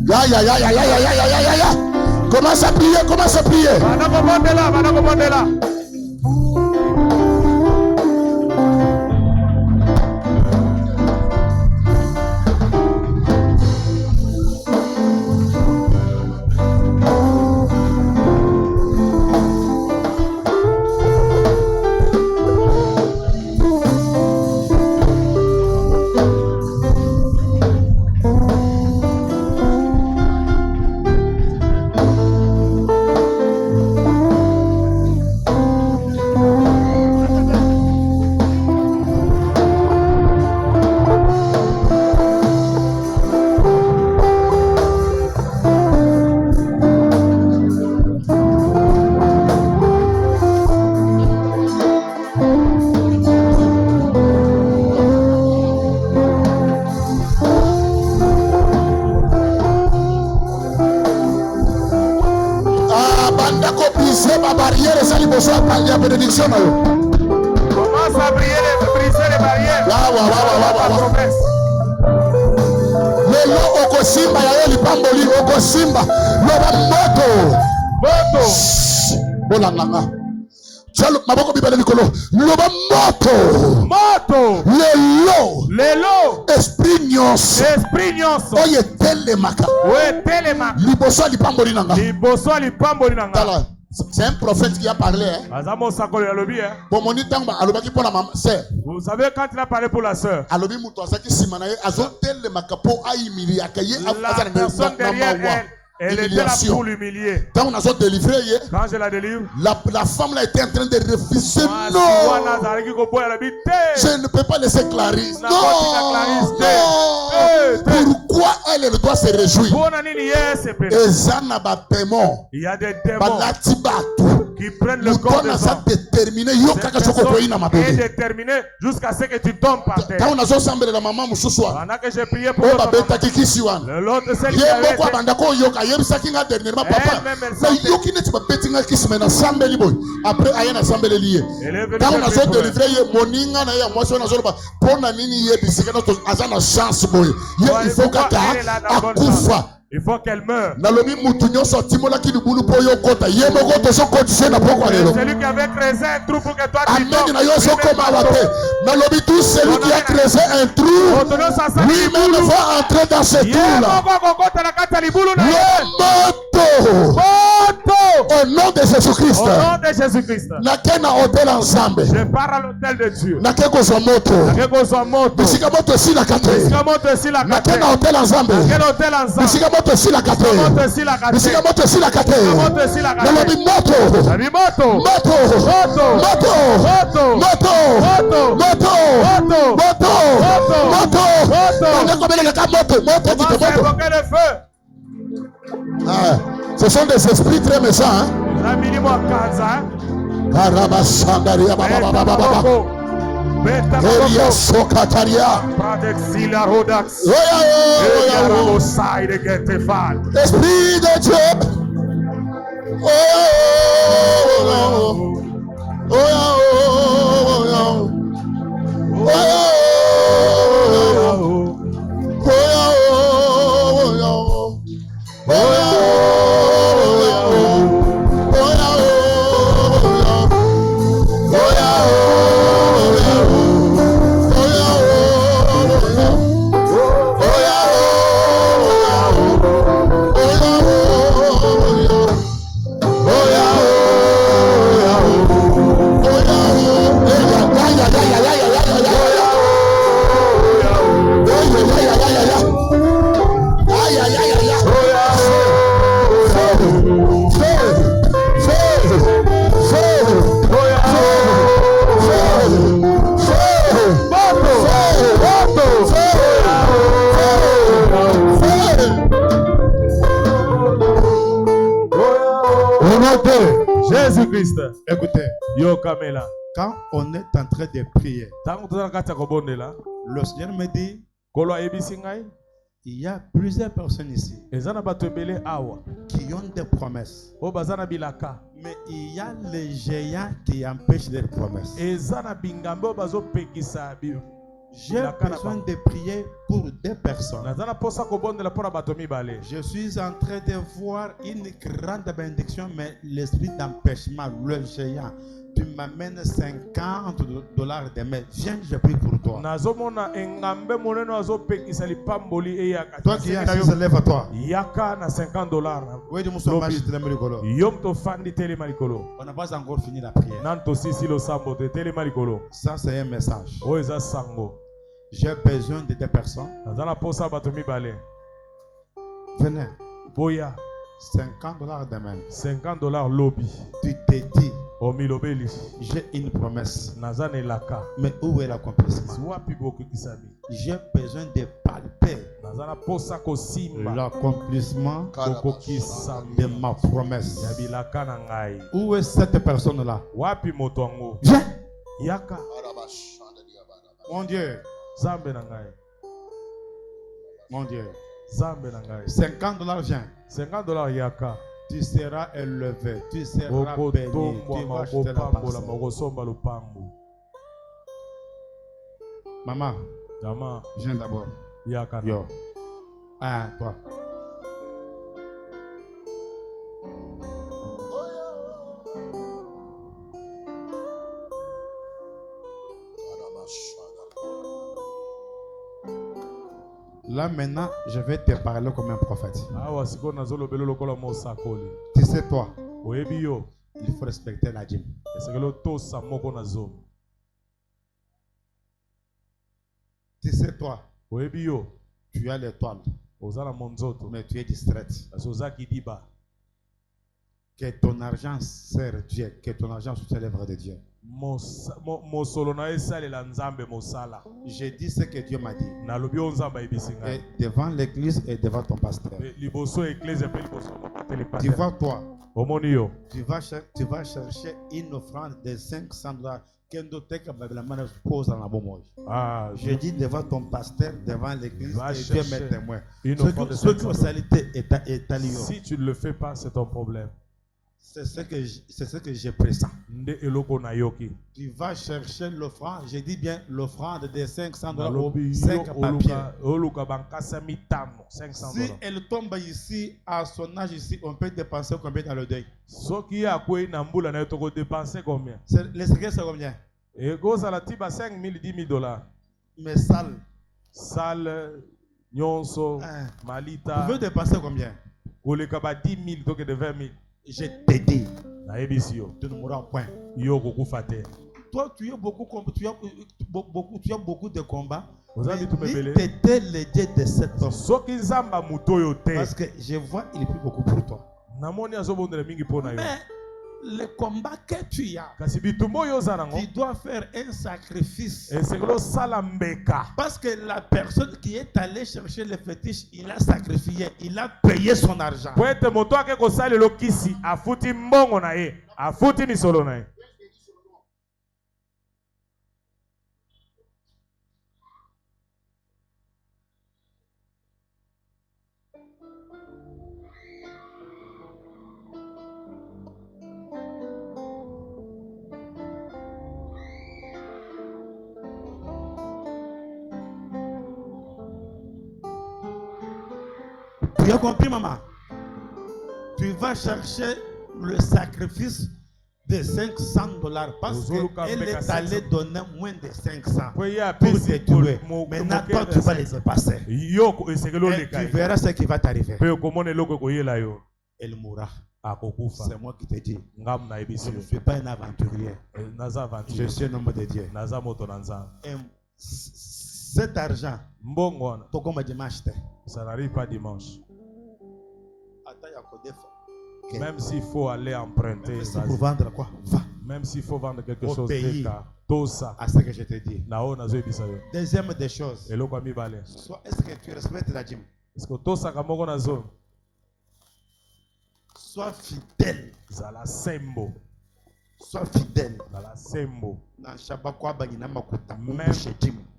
Ya, ya, ya, ya, ya, ya, ya, ya, ya, ya. Commence à prier. Commence à prier. Bénédiction. Commence à briser les barrières. Lelo okosimba ya yo lipamboli okosimba loba moto bolanganga chalo maboko bibele likolo loba moto lelo esprit nyonso oye telemaka liboso lipamboli nanga. C'est un prophète qui a parlé. Vous savez quand il a parlé pour la sœur. La personne derrière elle était là pour l'humilier. Quand je la délivre, la femme là était en train de refuser. Non, je ne peux pas laisser Clarisse. Non. Pourquoi elle doit se réjouir? Il y a des démons qui prennent le corps des gens. Déterminé jusqu'à ce que tu tombes par terre. Pendant que j'ai prié pour l'autre celle qui avait été... Il faut qu'elle meure. Celui qui avait creusé un trou pour que toi tu tombes. Celui qui a creusé un trou, lui-même va entrer dans ce trou-là. Au nom de Jésus-Christ. Au nom de Jésus-Christ. Je pars à l'hôtel de Dieu. Ce sont des esprits très méchants. Hein? Esprit de Dieu. Christ. Écoutez, Yo Kamela. quand on est en train de prier, Tango tozala kati ya kobondela. le Seigneur me dit, Kolo ayebisi ngai. il y a plusieurs personnes ici Eza na bato ebele awa. qui ont des promesses. O baza na bilaka. Mais il y a les géants qui empêchent leurs promesses. Eza na bingambe o bazopekisa bi. J'ai besoin de prier pour deux personnes. Nazana posa kobondela pona bato mibale. Je suis en train de voir une grande bénédiction, mais l'esprit d'empêchement, le géant, tu m'amènes $50 demain. Viens, je prie pour toi. Nazomona engambe moneno azopekisa lipamboli eyaka. Toi qui es assis, lève à toi. Yaka na $50. Oui, on Yom to fandi telema likolo. n'a pas encore fini la prière. Nanto sisi lo sambo te telema likolo. Ça, c'est un message. O eza sango. J'ai besoin de deux personnes. Nazana posa bato mibale. Venez. Boya. $50 demain. $50 lobby. Tu te dis, Omilobeli. j'ai une promesse. Nazana elaka. Mais où est l'accomplissement? Wapi boku kisami. J'ai besoin de palper Nazana posa ko simba. l'accomplissement Koko kisami. de ma promesse. Yabilaka na ngai. Où est cette personne-là? Wapi moto ango. Viens. Yaka. Mon Dieu. Zambe na ngai. Mon Dieu. Zambe na ngai. $50 viens. $50 yaka. Tu seras élevé. Tu seras Oko béni. tombwa Tu vas acheter la makopambola parcelle. makosomba lupango. Maman, Jama viens d'abord. yaka na. Yo. Ah, toi. Là maintenant, je vais te parler comme un prophète. Awa siko nazolobela lokola mosakoli. Tu sais toi, Oyebi yo. il faut respecter la dîme. Esekelo tosa moko na zomi. Tu sais toi, Oyebi yo. tu as l'étoile, Ozala monzoto. mais tu es distraite. Asozaki diba. Que ton argent sert Dieu, que ton argent soit l'œuvre de Dieu. Mosolo na esalela nzambe mosala. Je dis ce que Dieu m'a dit. Nalobi o nzamba ebisi Et ngai. devant l'église et devant ton pasteur. Liboso eklezia pe liboso mokateli Tu paster. vois toi, Omoni yo. tu vas chercher une offrande de $500 qu'Endoteka Babylone pose dans la bombe. Ah, Je dis devant ton pasteur, devant l'église, Va et Dieu chercher m'est témoin. une Ce offrande de qui 500 est salité est à Lyon. si tu ne le fais pas, c'est ton problème. C'est ce que je pressens. Nde eloko na yoki. Tu vas chercher l'offrande, je dis bien l'offrande de $500 au Nalobi 5 yo papiers. oluka bankasa mitano, Si $500. elle tombe ici, à son âge ici, on peut dépenser combien dans le deuil? Soki akwei na mbula na yo toko dépenser combien? Les secrets, c'est combien? Et gozala tiba 5 000, $10 000. Mais sale. Sale, nyonso, Hein. malita. Tu veux dépenser combien? Koleka ba 10 000 toke de 20 000. Je te dis, Na yebisi yo. tu ne mourras point. Yo kokufa te. Toi, tu as beaucoup de combats. Vous avez Mais tout mébélé. t'étais le Dieu de cet homme. Soki nzamba muto yo te. Parce que je vois, il prie beaucoup pour toi. Namoni azobondela mingi pona yo. Mais le combat que tu as, Kasi bitumba oyo oza nango. tu dois faire un sacrifice. Esekelo sala mbeka. Parce que la personne qui est allée chercher le fétiche, il a sacrifié, il a payé son argent. Po ete moto ake kosalela okisi afuti mbongo na ye, afuti misolo na ye. Tu as compris, maman? Tu vas chercher le sacrifice de $500 parce qu'elle est allée donner moins de 500 pour te tuer. Maintenant, toi, tu vas les dépasser. Yo esekelo Et leka tu ye. verras ce qui va t'arriver. Pe okomona eloko koyela yo. Elle mourra. Akokufa. C'est moi qui te dis. Ngam na Je yebisi ne yo. suis pas un aventurier. Naza Je aventure. suis un homme de Dieu. Naza moto na nzambe. Et cet argent, Mbongo wana. tu comme dimanche. Ça n'arrive pas dimanche. Attends, il y a quoi de Même s'il faut aller emprunter, C'est vas-y. pour vendre quoi? Va. Même s'il faut vendre quelque Au chose, pays. teka, tosa. À ce que je te dis. Nao nazo yebisa yo. Deuxième des choses. Eloko ya mibale. Est-ce que tu respectes la dîme? Est-ce que tosaka moko na zo? Sois fidèle. Zala sembo. Sois fidèle. La sembo. Na shabakwa bagina makuta. Même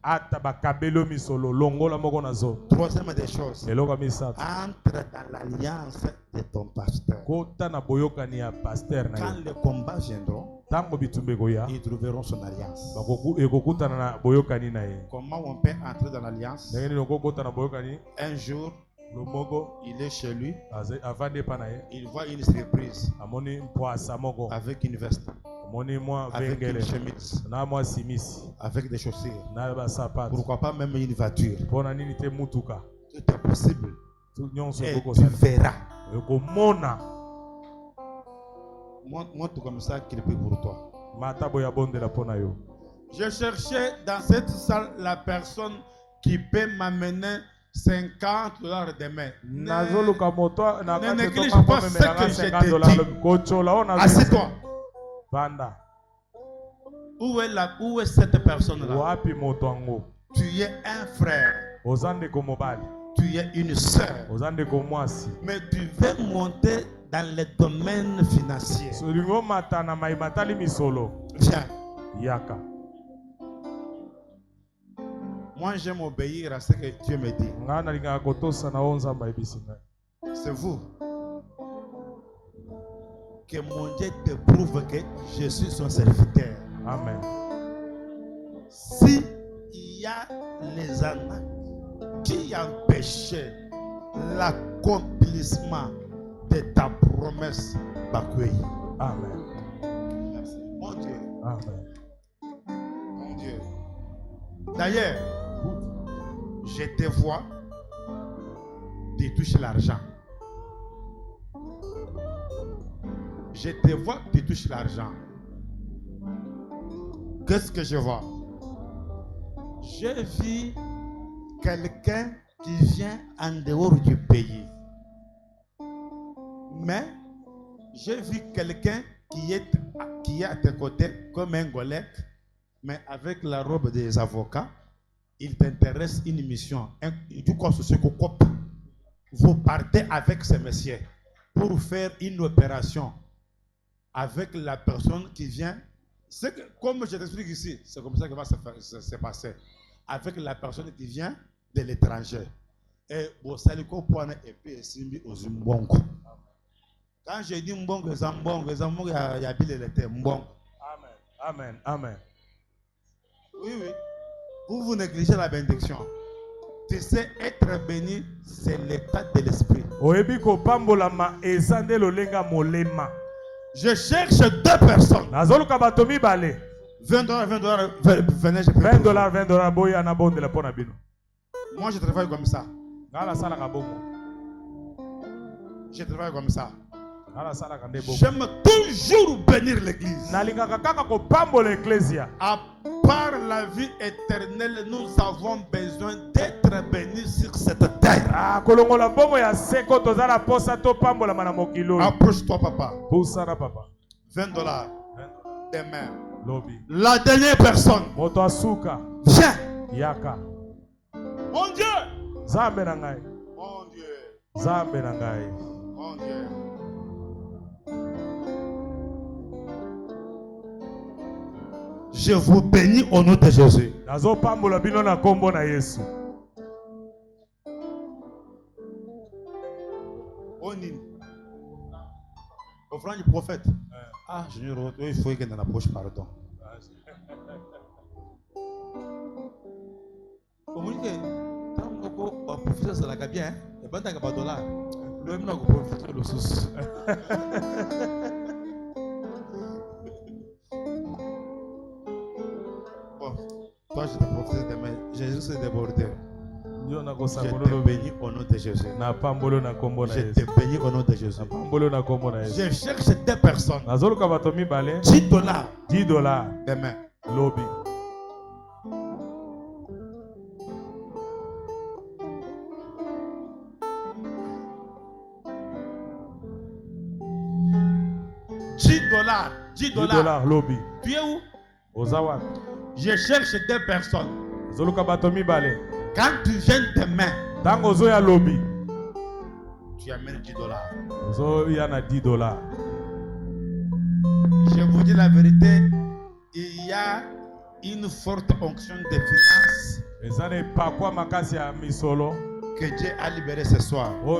ata bakabelo misolo longola moko nazo. Troisième des choses. Eloka misato. Entre dans l'alliance de ton pasteur. Kota na boyoka ni ya pasteur na. Quand les combats viendront, Tango bitumbe goya. ils trouveront son alliance. Bakoku ekokuta na boyoka ni na ye. Comment on peut entrer dans l'alliance? Ndenge ni kota na boyoka ni. Un jour, il est chez lui. Il voit une surprise avec une veste, avec une chemise, avec des chaussures. Pourquoi pas même une voiture? Tout est possible. Et tu verras. Montre comme ça qu'il prie pour toi. Je cherchais dans cette salle la personne qui peut m'amener $50 demain. Ne néglige pas ce que je te dis. Assieds-toi. Où est cette personne-là? Tu es un frère. Tu es une sœur. Mais tu veux monter dans le domaine financier. Viens. Moi, j'aime obéir à ce que Dieu me dit. C'est vous. Que mon Dieu te prouve que je suis son serviteur. Amen. Si il y a les arnaques qui empêchaient l'accomplissement de ta promesse, Amen. Merci. Mon Dieu. Amen. Mon Dieu. D'ailleurs, je te vois, tu touches l'argent. Je te vois, tu touches l'argent. Qu'est-ce que je vois? Je vis quelqu'un qui vient en dehors du pays. Mais je vis quelqu'un qui est à tes côtés comme un golek, mais avec la robe des avocats. Il t'intéresse une mission. Vous partez avec ces messieurs pour faire une opération avec la personne qui vient. Comme je t'explique ici, c'est comme ça que va se passer. Avec la personne qui vient de l'étranger. Et quand je dis mbongo, il y a bien le terme mbongo. Amen. Amen. Oui. Vous négligez la bénédiction. Tu sais, être béni, c'est l'état de l'esprit. Je cherche deux personnes. $20, venez, je prie. $20. Moi, je travaille comme ça. Je travaille comme ça. J'aime toujours bénir l'église. À part la vie éternelle, nous avons besoin d'être bénis sur cette terre. Approche-toi, papa. $20. Demain. La dernière personne. Viens. Mon Dieu. Mon Dieu. Mon Dieu. Je vous bénis au nom de Jésus. Offrande du prophète. Ah, il faut qu'il y ait une poche, pardon. Au moins que quand on profite de la bien, il y a pas de dollars. Le même n'a pas profité de sous. Toi, je te profite de main. Jésus s'est débordé. Je te bénis au nom de Jésus. Je te bénis au nom de Jésus. Je cherche deux personnes. $10. Demain. Lobby. $10. Lobby. Tu es où? Ozawa. Je cherche deux personnes. Quand tu viens demain, lobby. Tu amènes $10. $10. Je vous dis la vérité, il y a une forte onction de finances que Dieu a libéré ce soir. Je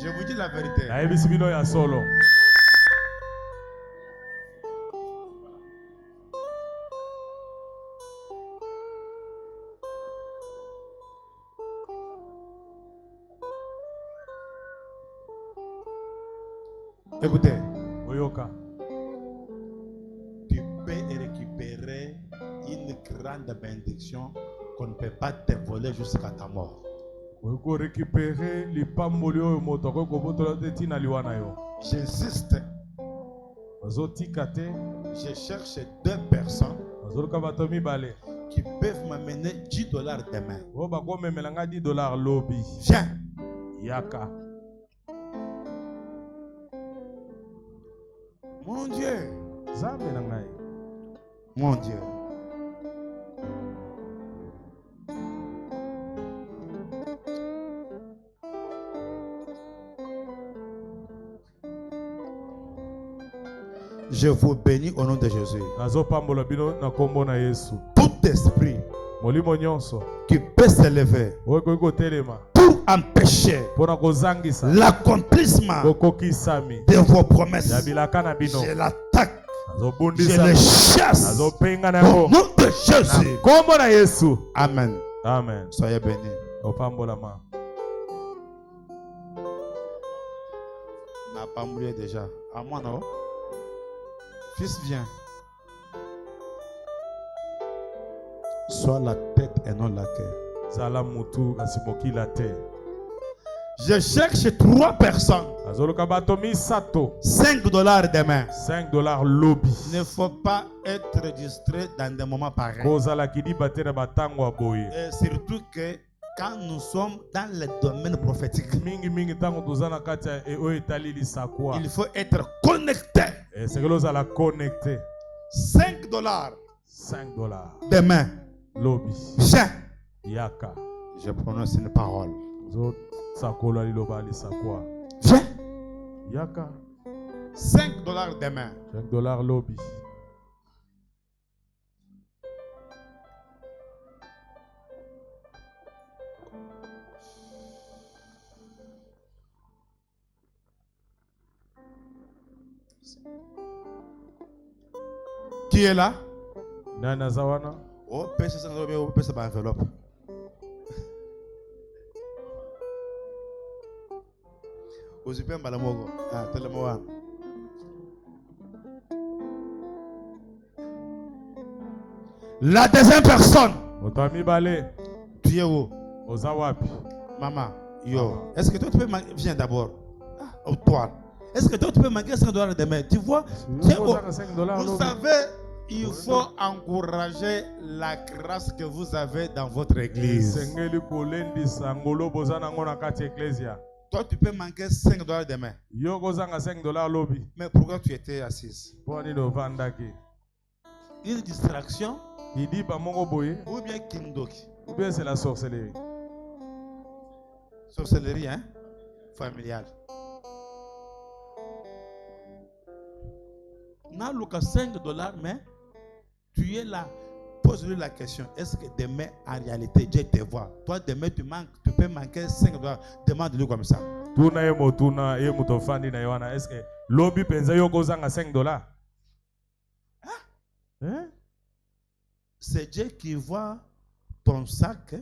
vous dis la vérité. Écoutez, tu peux récupérer une grande bénédiction qu'on ne peut pas te voler jusqu'à ta mort. J'insiste. Je cherche 2 personnes qui peuvent m'amener $10 demain. Viens. Yaka. Mon Dieu. Zambe. Mon Dieu. Je vous bénis au nom de Jésus. Tout esprit qui peut s'élever pour empêcher l'accomplissement de vos promesses, je l'attaque, je le chasse au nom de Jésus. Amen. Amen. Soyez bénis. N'a pas mouru déjà. À moi, non? Fils, viens. Sois la tête et non la queue. Je cherche 3 personnes. $5 demain. Il ne faut pas être distrait dans des moments pareils. Et surtout que quand nous sommes dans le domaine prophétique, il faut être connecté. $5 demain. Viens. Yaka. Je prononce une parole. Viens. Yaka. $5 demain. $5 lobby. Qui est là? Nana Zawana. Oh, pèse ça par enveloppe. Ozipen balamogo. Ah, telemoa. La deuxième personne. Tu es où? Maman, yo. Est-ce que toi tu peux manquer? Viens d'abord. Ah, toi. Est-ce que toi tu peux manquer $5 demain? Tu vois? Vous savez, il faut encourager la grâce que vous avez dans votre église. Toi, tu peux manquer $5 demain. Mais pourquoi tu étais assise? Une distraction? Ou bien kindoki? Ou bien c'est la sorcellerie? Sorcellerie, hein? Familiale. N'a pas $5, mais tu es là. Pose-lui la question. Est-ce que demain, en réalité, Dieu te voit? Toi, demain, tu peux manquer $5. Demande-lui comme ça. Est-ce que lobby pensa yoko zanga $5? Hein? C'est Dieu qui voit ton sac.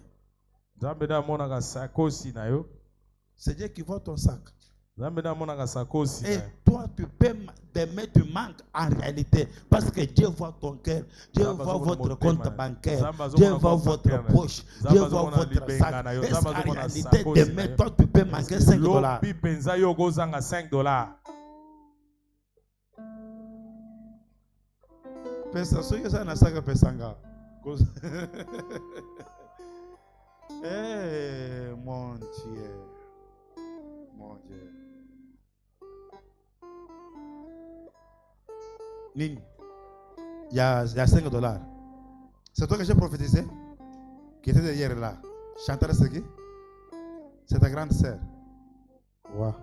C'est Dieu qui voit ton sac. Et toi, tu peux, demain, tu manques en réalité. Parce que Dieu voit ton cœur. Dieu voit votre compte bancaire. Dieu voit votre poche. Dieu voit votre sac. Est-ce qu'en réalité, demain, toi, tu peux manquer $5? Eh, mon Dieu. Mon Dieu. Nini, il y a $5. C'est toi que j'ai prophétisé? Qui était derrière là? Chantal, c'est qui? C'est ta grande sœur. Wow.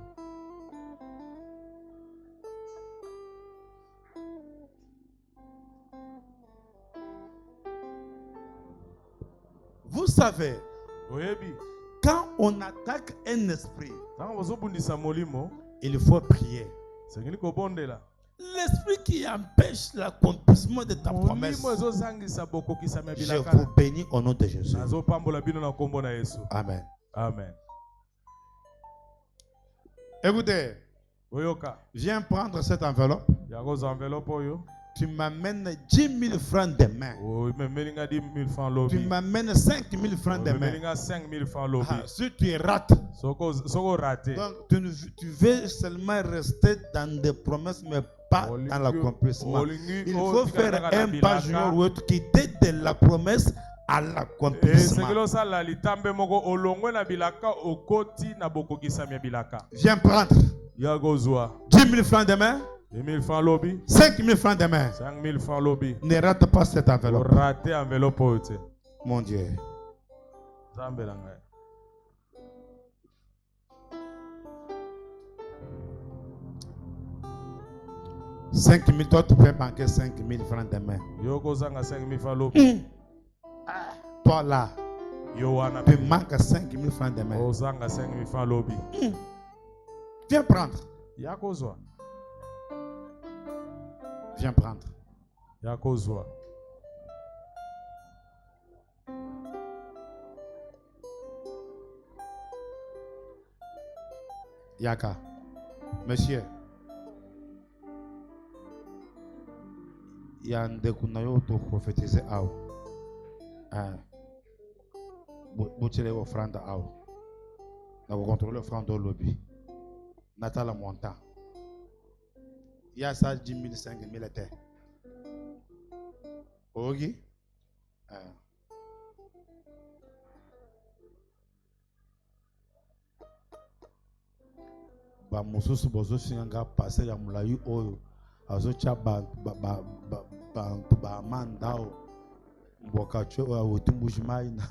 Vous savez, Oyebi. quand on attaque un esprit, Tango bozobundisa molimo. il faut prier. Sengeli kobondela. L'esprit qui empêche l'accomplissement de ta promesse, Molimo ezozangisa bokokisa je mebilaka. vous bénis au nom de Jésus. Nazopambola bino na kombo na Yesu. Amen. Amen. Écoutez, Oyoka. viens prendre cette enveloppe. Yagoza enveloppe oyo. Tu m'amènes 10 000 francs demain. O memelinga 10 000 francs Tu lobi. m'amènes 5 000 francs demain. Memelinga 5 000 francs lobi. Ah, si tu rates, Soko raté. donc tu veux seulement rester dans des promesses, mais pas dans l'accomplissement. Il faut faire un pas junior ou autre qui t'aide de la promesse à l'accomplissement. Viens prendre Yagozwa. 10 000 francs demain, 10 000 francs lobby. 5 000 francs demain. 5 000 francs lobby. Ne rate pas cette enveloppe. Raté enveloppe ote. Mon Dieu. Zambe la ngai. « 5 000, toi tu peux banquer 5 000 francs demain. Yoko zanga 5 000 francs lobby. Toi là, Yo wana tu manques 5 000 francs demain. o zanga 5 000 francs lobby. Viens prendre. Yakozwa. Viens prendre. Yakozwa. Yaka. Monsieur. Il y a un décounayo to prophétiser aou. Boutile offrande aou. Na vous contrôler offrande au lobby. Natala montant. Il y a ça 10 000, 5 000 étés. Ok. Ba mususu bozo singa passer ya mulayu oyo. Azocha ba mandao mbokacho wa utumbushimai na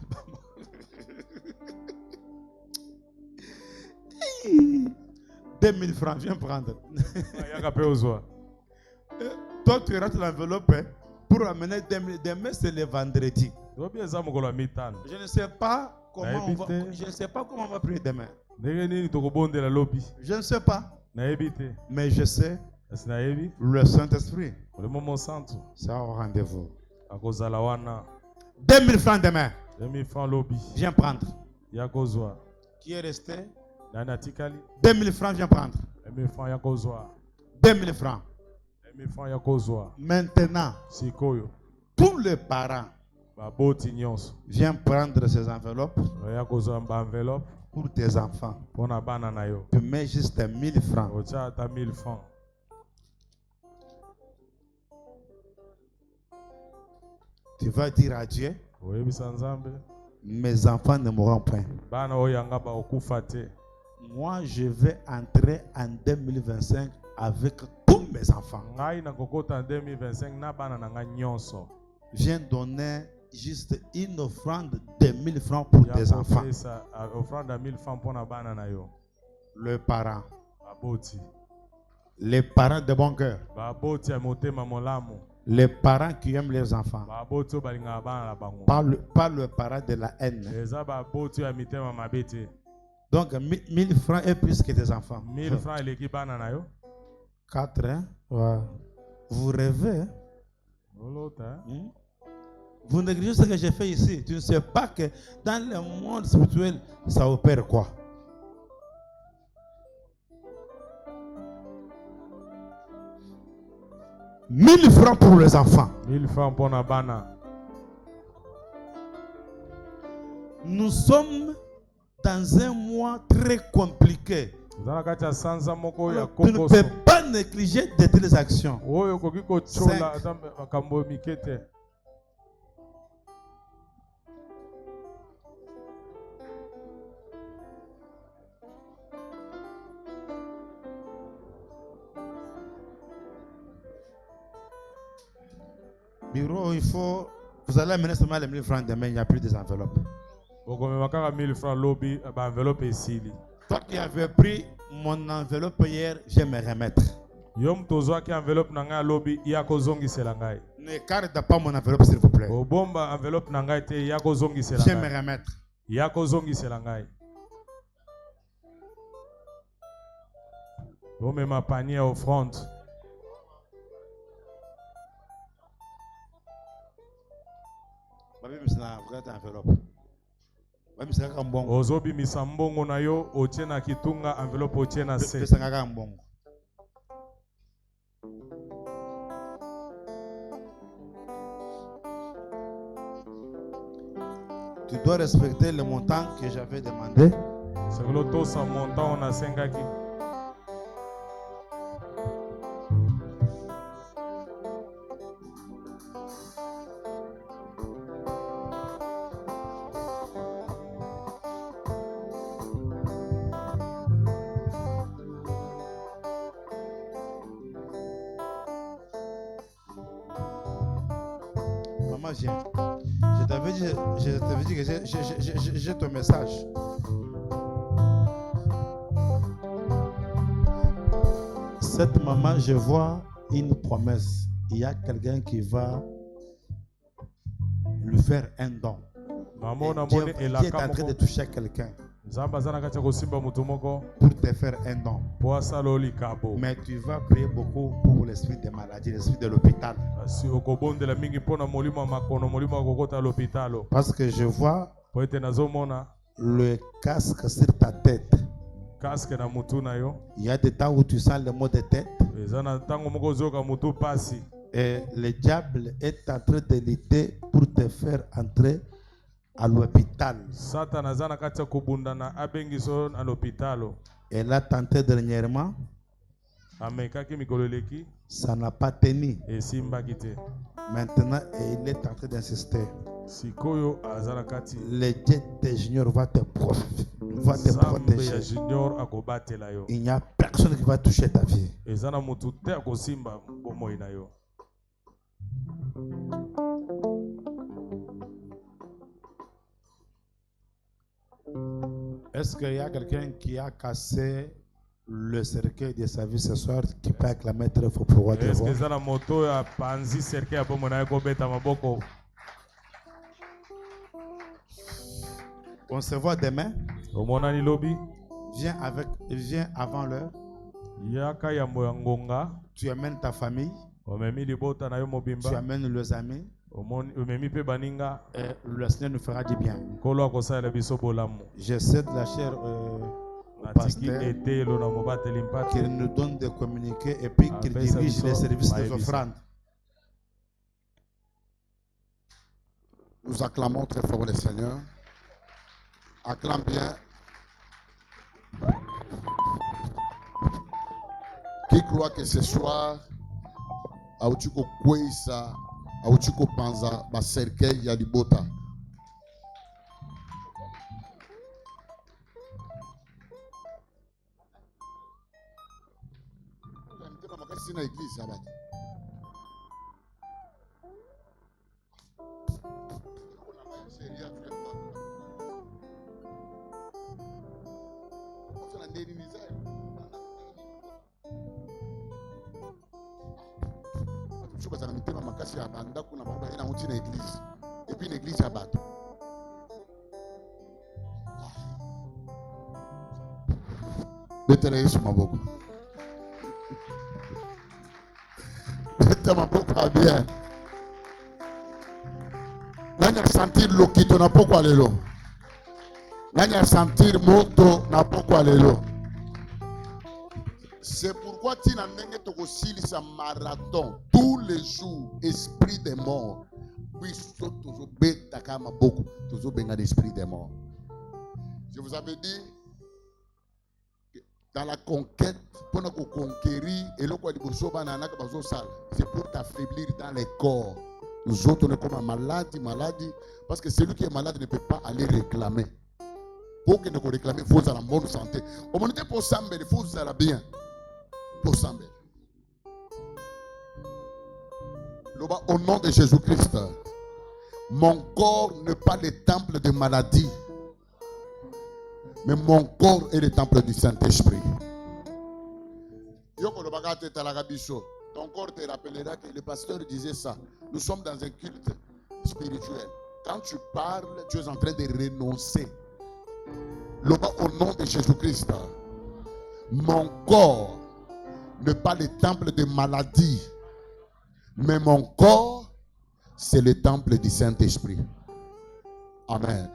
2 000 francs, viens prendre. Toi tu rates l'enveloppe pour amener 2 000. Demain c'est le vendredi. Je ne sais pas comment on va, je ne sais pas comment on va prier demain. Je ne sais pas. Mais je sais. Le Saint-Esprit, c'est un rendez-vous. 2 000 francs demain. Viens prendre. Qui est resté? 2 000 francs, viens prendre. 2 000 francs. Maintenant, tous les parents viens prendre ces enveloppes pour tes enfants. Tu mets juste 1 000 francs. Tu vas dire à Dieu, mes enfants ne mourront point. Moi, je vais entrer en 2025 avec tous mes enfants. Viens donner juste une offrande de 1 000 francs pour tes enfants. Le parent. Les parents de bon cœur. Les parents qui aiment leurs enfants. Pas le parent de la haine. Donc 1000 francs est plus que tes enfants. 1000 francs et l'équipe 4, hein? Ouais. Vous rêvez. Vous négligez ce que j'ai fait ici. Tu ne sais pas que dans le monde spirituel, ça opère quoi? « 1000 francs pour les enfants. 1000 francs pour la bana. Nous sommes dans un mois très compliqué. Tu ne peux pas négliger de telles actions. 5. Bureau, il faut. Vous allez amener seulement les 1000 francs demain, il n'y a plus des enveloppes. Toi qui avais pris mon enveloppe hier, je vais me remettre. Ne garde pas mon enveloppe, s'il vous plaît. Obomba enveloppe na ngai te yako zongisela Viens me ngai. remettre. Yako zongisela ngai. Omema panier offrande. Ozobi misambongo na yo otie na kitunga enveloppe otie na se. Tu dois respecter le montant que j'avais demandé. C'est le taux sans montant on a 5 aki. Maman, viens. Je t'avais dit que j'ai ton message. Cette maman, je vois une promesse. Il y a quelqu'un qui va lui faire un don. Qui est en train de toucher quelqu'un pour te faire un don. Mais tu vas prier beaucoup pour l'esprit de maladie, l'esprit de l'hôpital. Parce que je vois le casque sur ta tête. Il y a des temps où tu sens le mot de tête. Et le diable est en train de lutter pour te faire entrer à l'hôpital. Elle a tenté dernièrement. Ça n'a pas tenu. Maintenant, il est en train d'insister. Le Dieu des juniors va te protéger. Il n'y a personne qui va toucher ta vie. Est-ce qu'il y a quelqu'un qui a cassé le cercueil de sa vie ce soir qui peut acclamer très fort pour pouvoir te voir? On se voit demain. Viens avant l'heure. Tu amènes ta famille. Tu amènes les amis. Et le Seigneur nous fera du bien. J'essaie de la chair au pasteur qu'il nous donne de communiquer et puis qu'il dirige les services des offrandes. Nous acclamons très fort le Seigneur. Acclame bien. Qui croit que ce soir, Aoutuko Kwesa, Aoutuko Panza, ba cercueil ya libota. C'est une église, ça va. Et puis une église à battre. Mettez-les sur ma boca. Mettez ma boca bien. Nanya sentir lokito na poko alelo. Nanya sentir moto na poko alelo. C'est pourquoi tu n'as pas de marathon tous les jours, esprit des morts. Puis toujours bêta kama beaucoup, toujours benga d'esprit des morts. Je vous avais dit que dans la conquête, pour nous conquérir et le quoi c'est pour t'affaiblir dans les corps. Nous autres on est comme maladie, parce que celui qui est malade ne peut pas aller réclamer. Pour que nous réclamer, il faut avoir la bonne santé. Au moment où pour s'embêter, il faut avoir bien. Pour s'embêter. Au nom de Jésus-Christ, mon corps n'est pas le temple de maladie, mais mon corps est le temple du Saint-Esprit. Ton corps te rappellera que le pasteur disait ça. Nous sommes dans un culte spirituel. Quand tu parles, tu es en train de renoncer. Au nom de Jésus-Christ, mon corps n'est pas le temple de maladie, mais mon corps, c'est le temple du Saint-Esprit. Amen.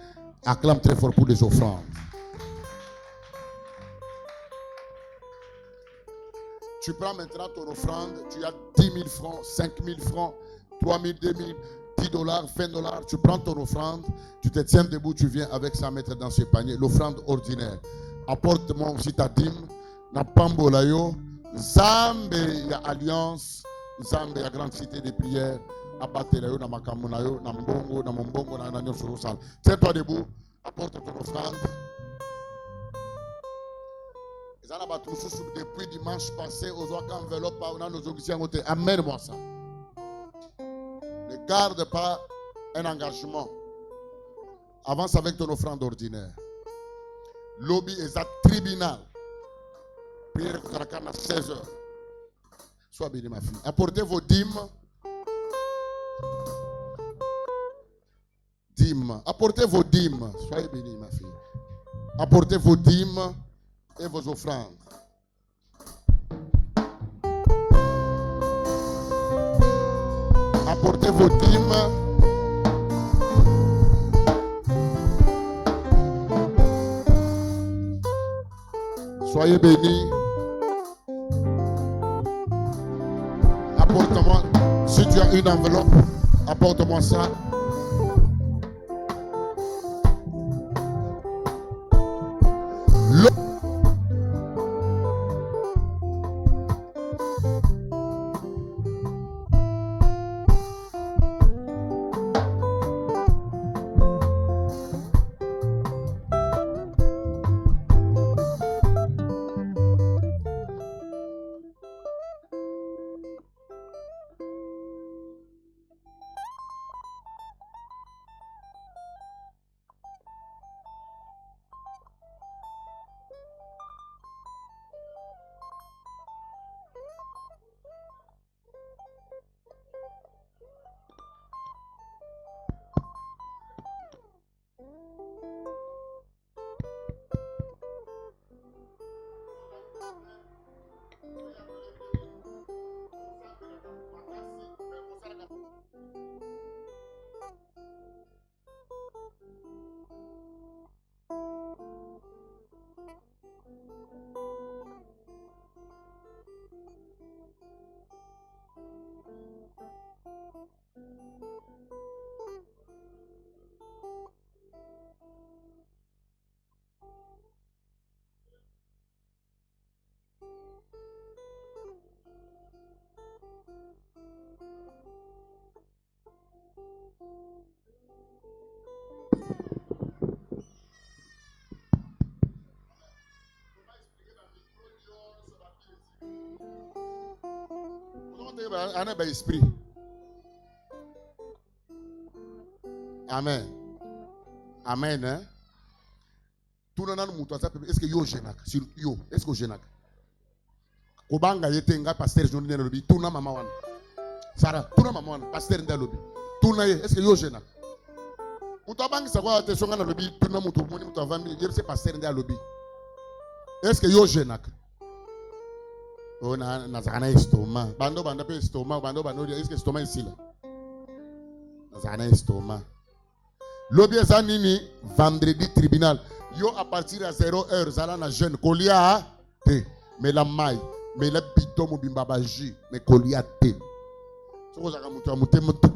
Acclame très fort pour les offrandes. Tu prends maintenant ton offrande, tu as 10 000 francs, 5 000 francs, 3 000, 2 000, 10 dollars, 20 dollars. Tu prends ton offrande, tu te tiens debout, tu viens avec ça mettre dans ce panier. L'offrande ordinaire. Apporte-moi aussi ta dîme. Na pambolayo, Zambe ya alliance, Zambe ya grande cité de prière. Abatelayo na makamunayo, na mbongo, na mbongo, na nanyo surusal. Tiens-toi debout, apporte ton offrande. Depuis dimanche passé, aux enveloppes, amène-moi ça. Ne garde pas un engagement. Avance avec ton offrande ordinaire. Lobby est à tribunal. Prière à 16 heures. Sois béni, ma fille. Apportez vos dîmes. Dîmes. Apportez vos dîmes. Soyez béni, ma fille. Apportez vos dîmes et vos offrandes. Apportez vos dîmes. Soyez bénis. Apporte-moi, si tu as une enveloppe, apporte-moi ça. Un esprit. Amen. Amen. Hein? Tout le monde est-ce que yo genak? Yo, est-ce que genak? Kobanga yete nga pasteur journée dans le lobby. Tout na maman wan. Sarah, tout na maman wan pasteur dans le lobby. Tout na est-ce que yo genak? Utabanga sa kwa te songa dans le lobby. Tout na mutu moni mutu avami. Dire c'est pasteur dans le lobby. Est-ce que yo genak? Oh na zakana estoma. Bando pe estoma. Bando est-ce que estoma ici là? Na zakana estoma. Lobby zanini vendredi tribunal. Yo à partir à 0h zala na jeune kolia te mais la maille mais la bidon mobimba baji mais kolia te. Soko zaka mutu amute mutu.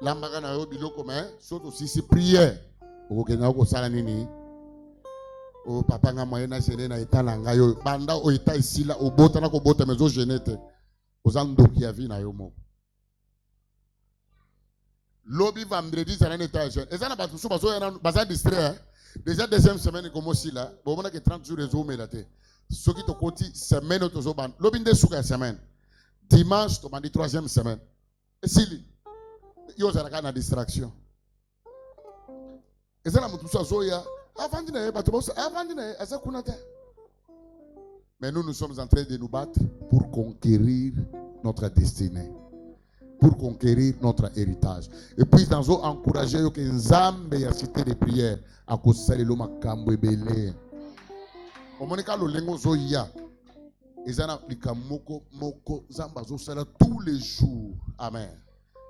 La magana yo biloko mais surtout si c'est prière. Okena ko sala nini? O papa nga moyena sene na etala nga yo banda o eta ici là o bota na ko bota mais o genete. Ozandoki ya vi na yo mo. Lobby vendredi ça n'a pas jeune. Et ça n'a pas tout ça parce que baza distrait. Déjà deuxième semaine comme aussi là, bon on a que 30 jours les hommes là té. Ce qui te côté semaine auto zo ban. Lobby de souka semaine. Dimanche to bandi troisième semaine. Et si yo ça na distraction. Et ça na mutu ça zo ya avant dina ba to boss avant dina asa kunata. Mais nous sommes en train de nous battre pour conquérir notre destinée, pour conquérir notre héritage. Et puis, nous avons encouragé que Nzambe a cité des prières à cause de l'homme Kambo Belé. Au moment où l'engo zoya, ils ont appliqué moko zamba zo sala tous les jours. Amen.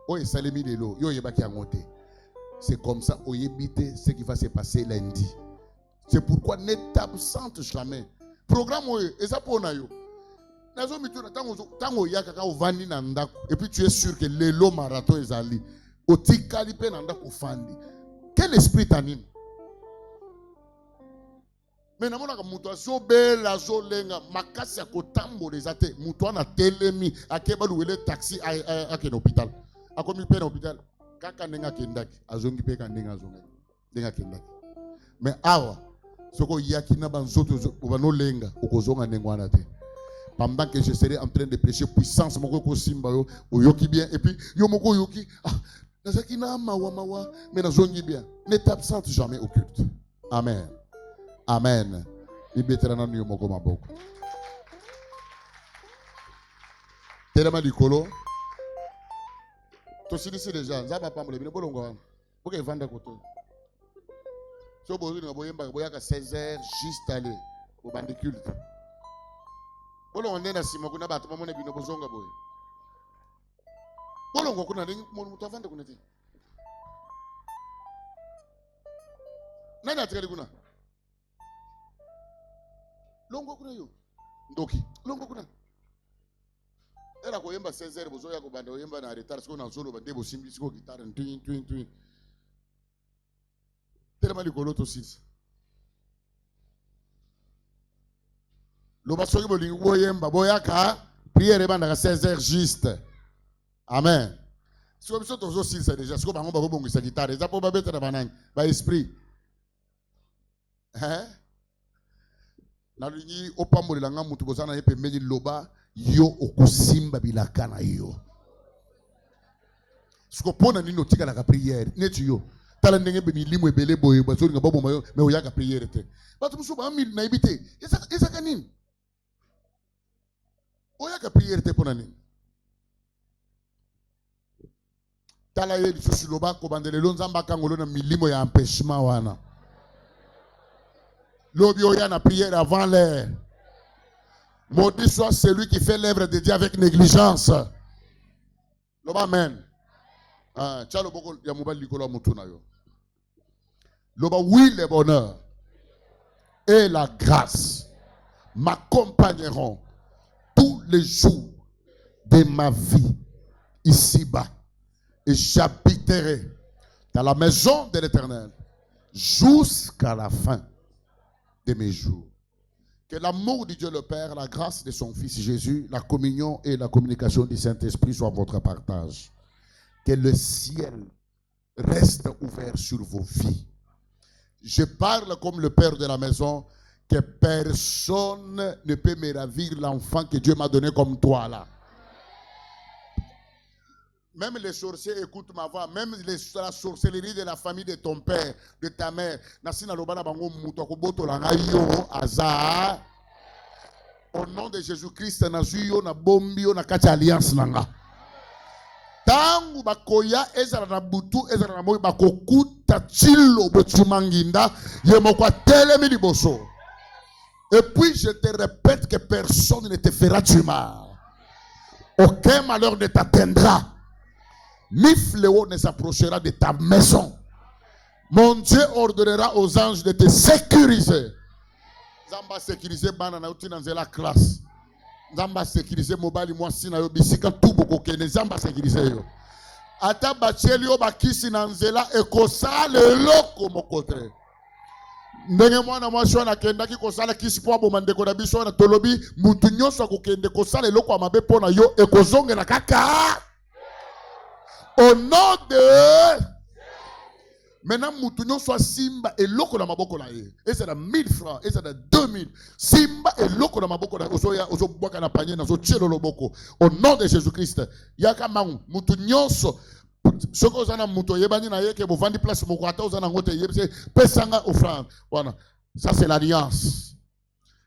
Oye salemi de l'eau, yo yeba ki angote. C'est comme ça, oyebite ce qui va se passer lundi. C'est pourquoi ne t'absente jamais. Programme oye, et ça pour nayo. Nazo mituna tango yaka au vandi na ndako. Et puis tu es sûr que lelo marathon ezali. Otikali pe na ndako fandi. Quel esprit t'anime? Mais namona ka mutu azobela azolenga makasi ya kotambola eza te. Mutu ana telemi akeba luwele taxi ake na hôpital. Akomi pe na hôpital. Kaka nenga kendaki azongi pe ka nenga azonga. Nenga kendaki. Mais awa soko yaki na banzoto obano lenga okozonga nengwana te. Pendant que je serai en train de prêcher puissance moko ko simba yo oyoki bien et puis yo moko yoki nazaki na mawa mais nazongi bien. Ne t'absente jamais au culte. Amen. Amen. Ibetera na yo moko maboko. Telema likolo. To sinisi déjà nzaba pamole bino bolongo wana. Boke vanda koto. So bozu na boyemba boyaka 16h juste aller au bande culte. Bolongo ndena sima kuna bato bamone bino bozonga boye. Bolongo kuna ndenge mutu avanda kuna te. Nani atikali kuna? Longo kuna yo. Ndoki. Longo kuna. Era koyemba 16h bozoya ko banda oyemba na retard siko na solo bande bosimbi siko guitare twin. Telema likolo to sisi. Loba soki bolingi boyemba boyaka prière banda ka 16h juste. Amen. Siko biso tozo sisi déjà siko bango ba bongisa guitare eza po ba betela banani ba esprit. Nalingi opambolela nga mutu bozana ye pembeni loba yo okusimba bilaka na yo. Siko pona nini otikala ka prière neti yo. Tala ndenge be milimo ebele boye bazoli nga bobo mayo me oyaka prière te. Bato musu ba mil na ibite. Eza kanini? Oyaka prière te pona nini? Tala ye lisusu loba ko bandelelo nzamba kangolo na milimo ya empêchement wana. Lobi oyana prière avant l'heure. Maudit soit celui qui fait l'œuvre de Dieu avec négligence. Loba amen. Tchalo boko ya mobali likolo mutuna yo. Loba oui le bonheur et la grâce m'accompagneront tous les jours de ma vie ici-bas et j'habiterai dans la maison de l'Éternel jusqu'à la fin de mes jours. Que l'amour de Dieu le Père, la grâce de son Fils Jésus, la communion et la communication du Saint-Esprit soient votre partage. Que le ciel reste ouvert sur vos vies. Je parle comme le Père de la maison, que personne ne peut me ravir l'enfant que Dieu m'a donné comme toi là. Même les sorciers écoutent ma voix, même la sorcellerie de la famille de ton père, de ta mère. Au nom de Jésus-Christ, na bombi na kati alliance nanga. Tangu bakoya ezala na butu ezala na moyi bakokuta chilo botumanginda yemokwa telemi liboso. Et puis je te répète que personne ne te fera du mal. Aucun malheur ne t'atteindra. Ni fléau ne s'approchera de ta maison. Mon Dieu ordonnera aux anges de te sécuriser. Zamba sécuriser bana na uti na nzela classe. Zamba sécuriser mobali mwasi na yo bisika tubo kokene zamba sécuriser yo. Ata bacheli yo bakisi na nzela ekosala eloko mokotre. Ndenge mwana mwasi wana kendaki kosala kisi po aboma ndeko na biso wana tolobi mutu nyonso akokende kosala eloko amabe pona yo ekozongela kaka. Au nom de... Maintenant, moutounion soit simba et loko na maboko na ye. Et c'est de 1000 francs, et c'est de 2000. Simba et loko na maboko na ye. Ozo boka na panier na zo tchelo loboko. Au nom de Jésus-Christ. Yaka mangu moutounion so. Soko zana mouto yebani na ye ke bo vandi place moko ata ozana ngote yebse pesanga offrande. Voilà. Ça c'est l'alliance.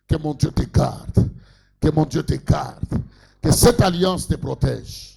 Que mon Dieu te garde. Que mon Dieu te garde. Que cette alliance te protège.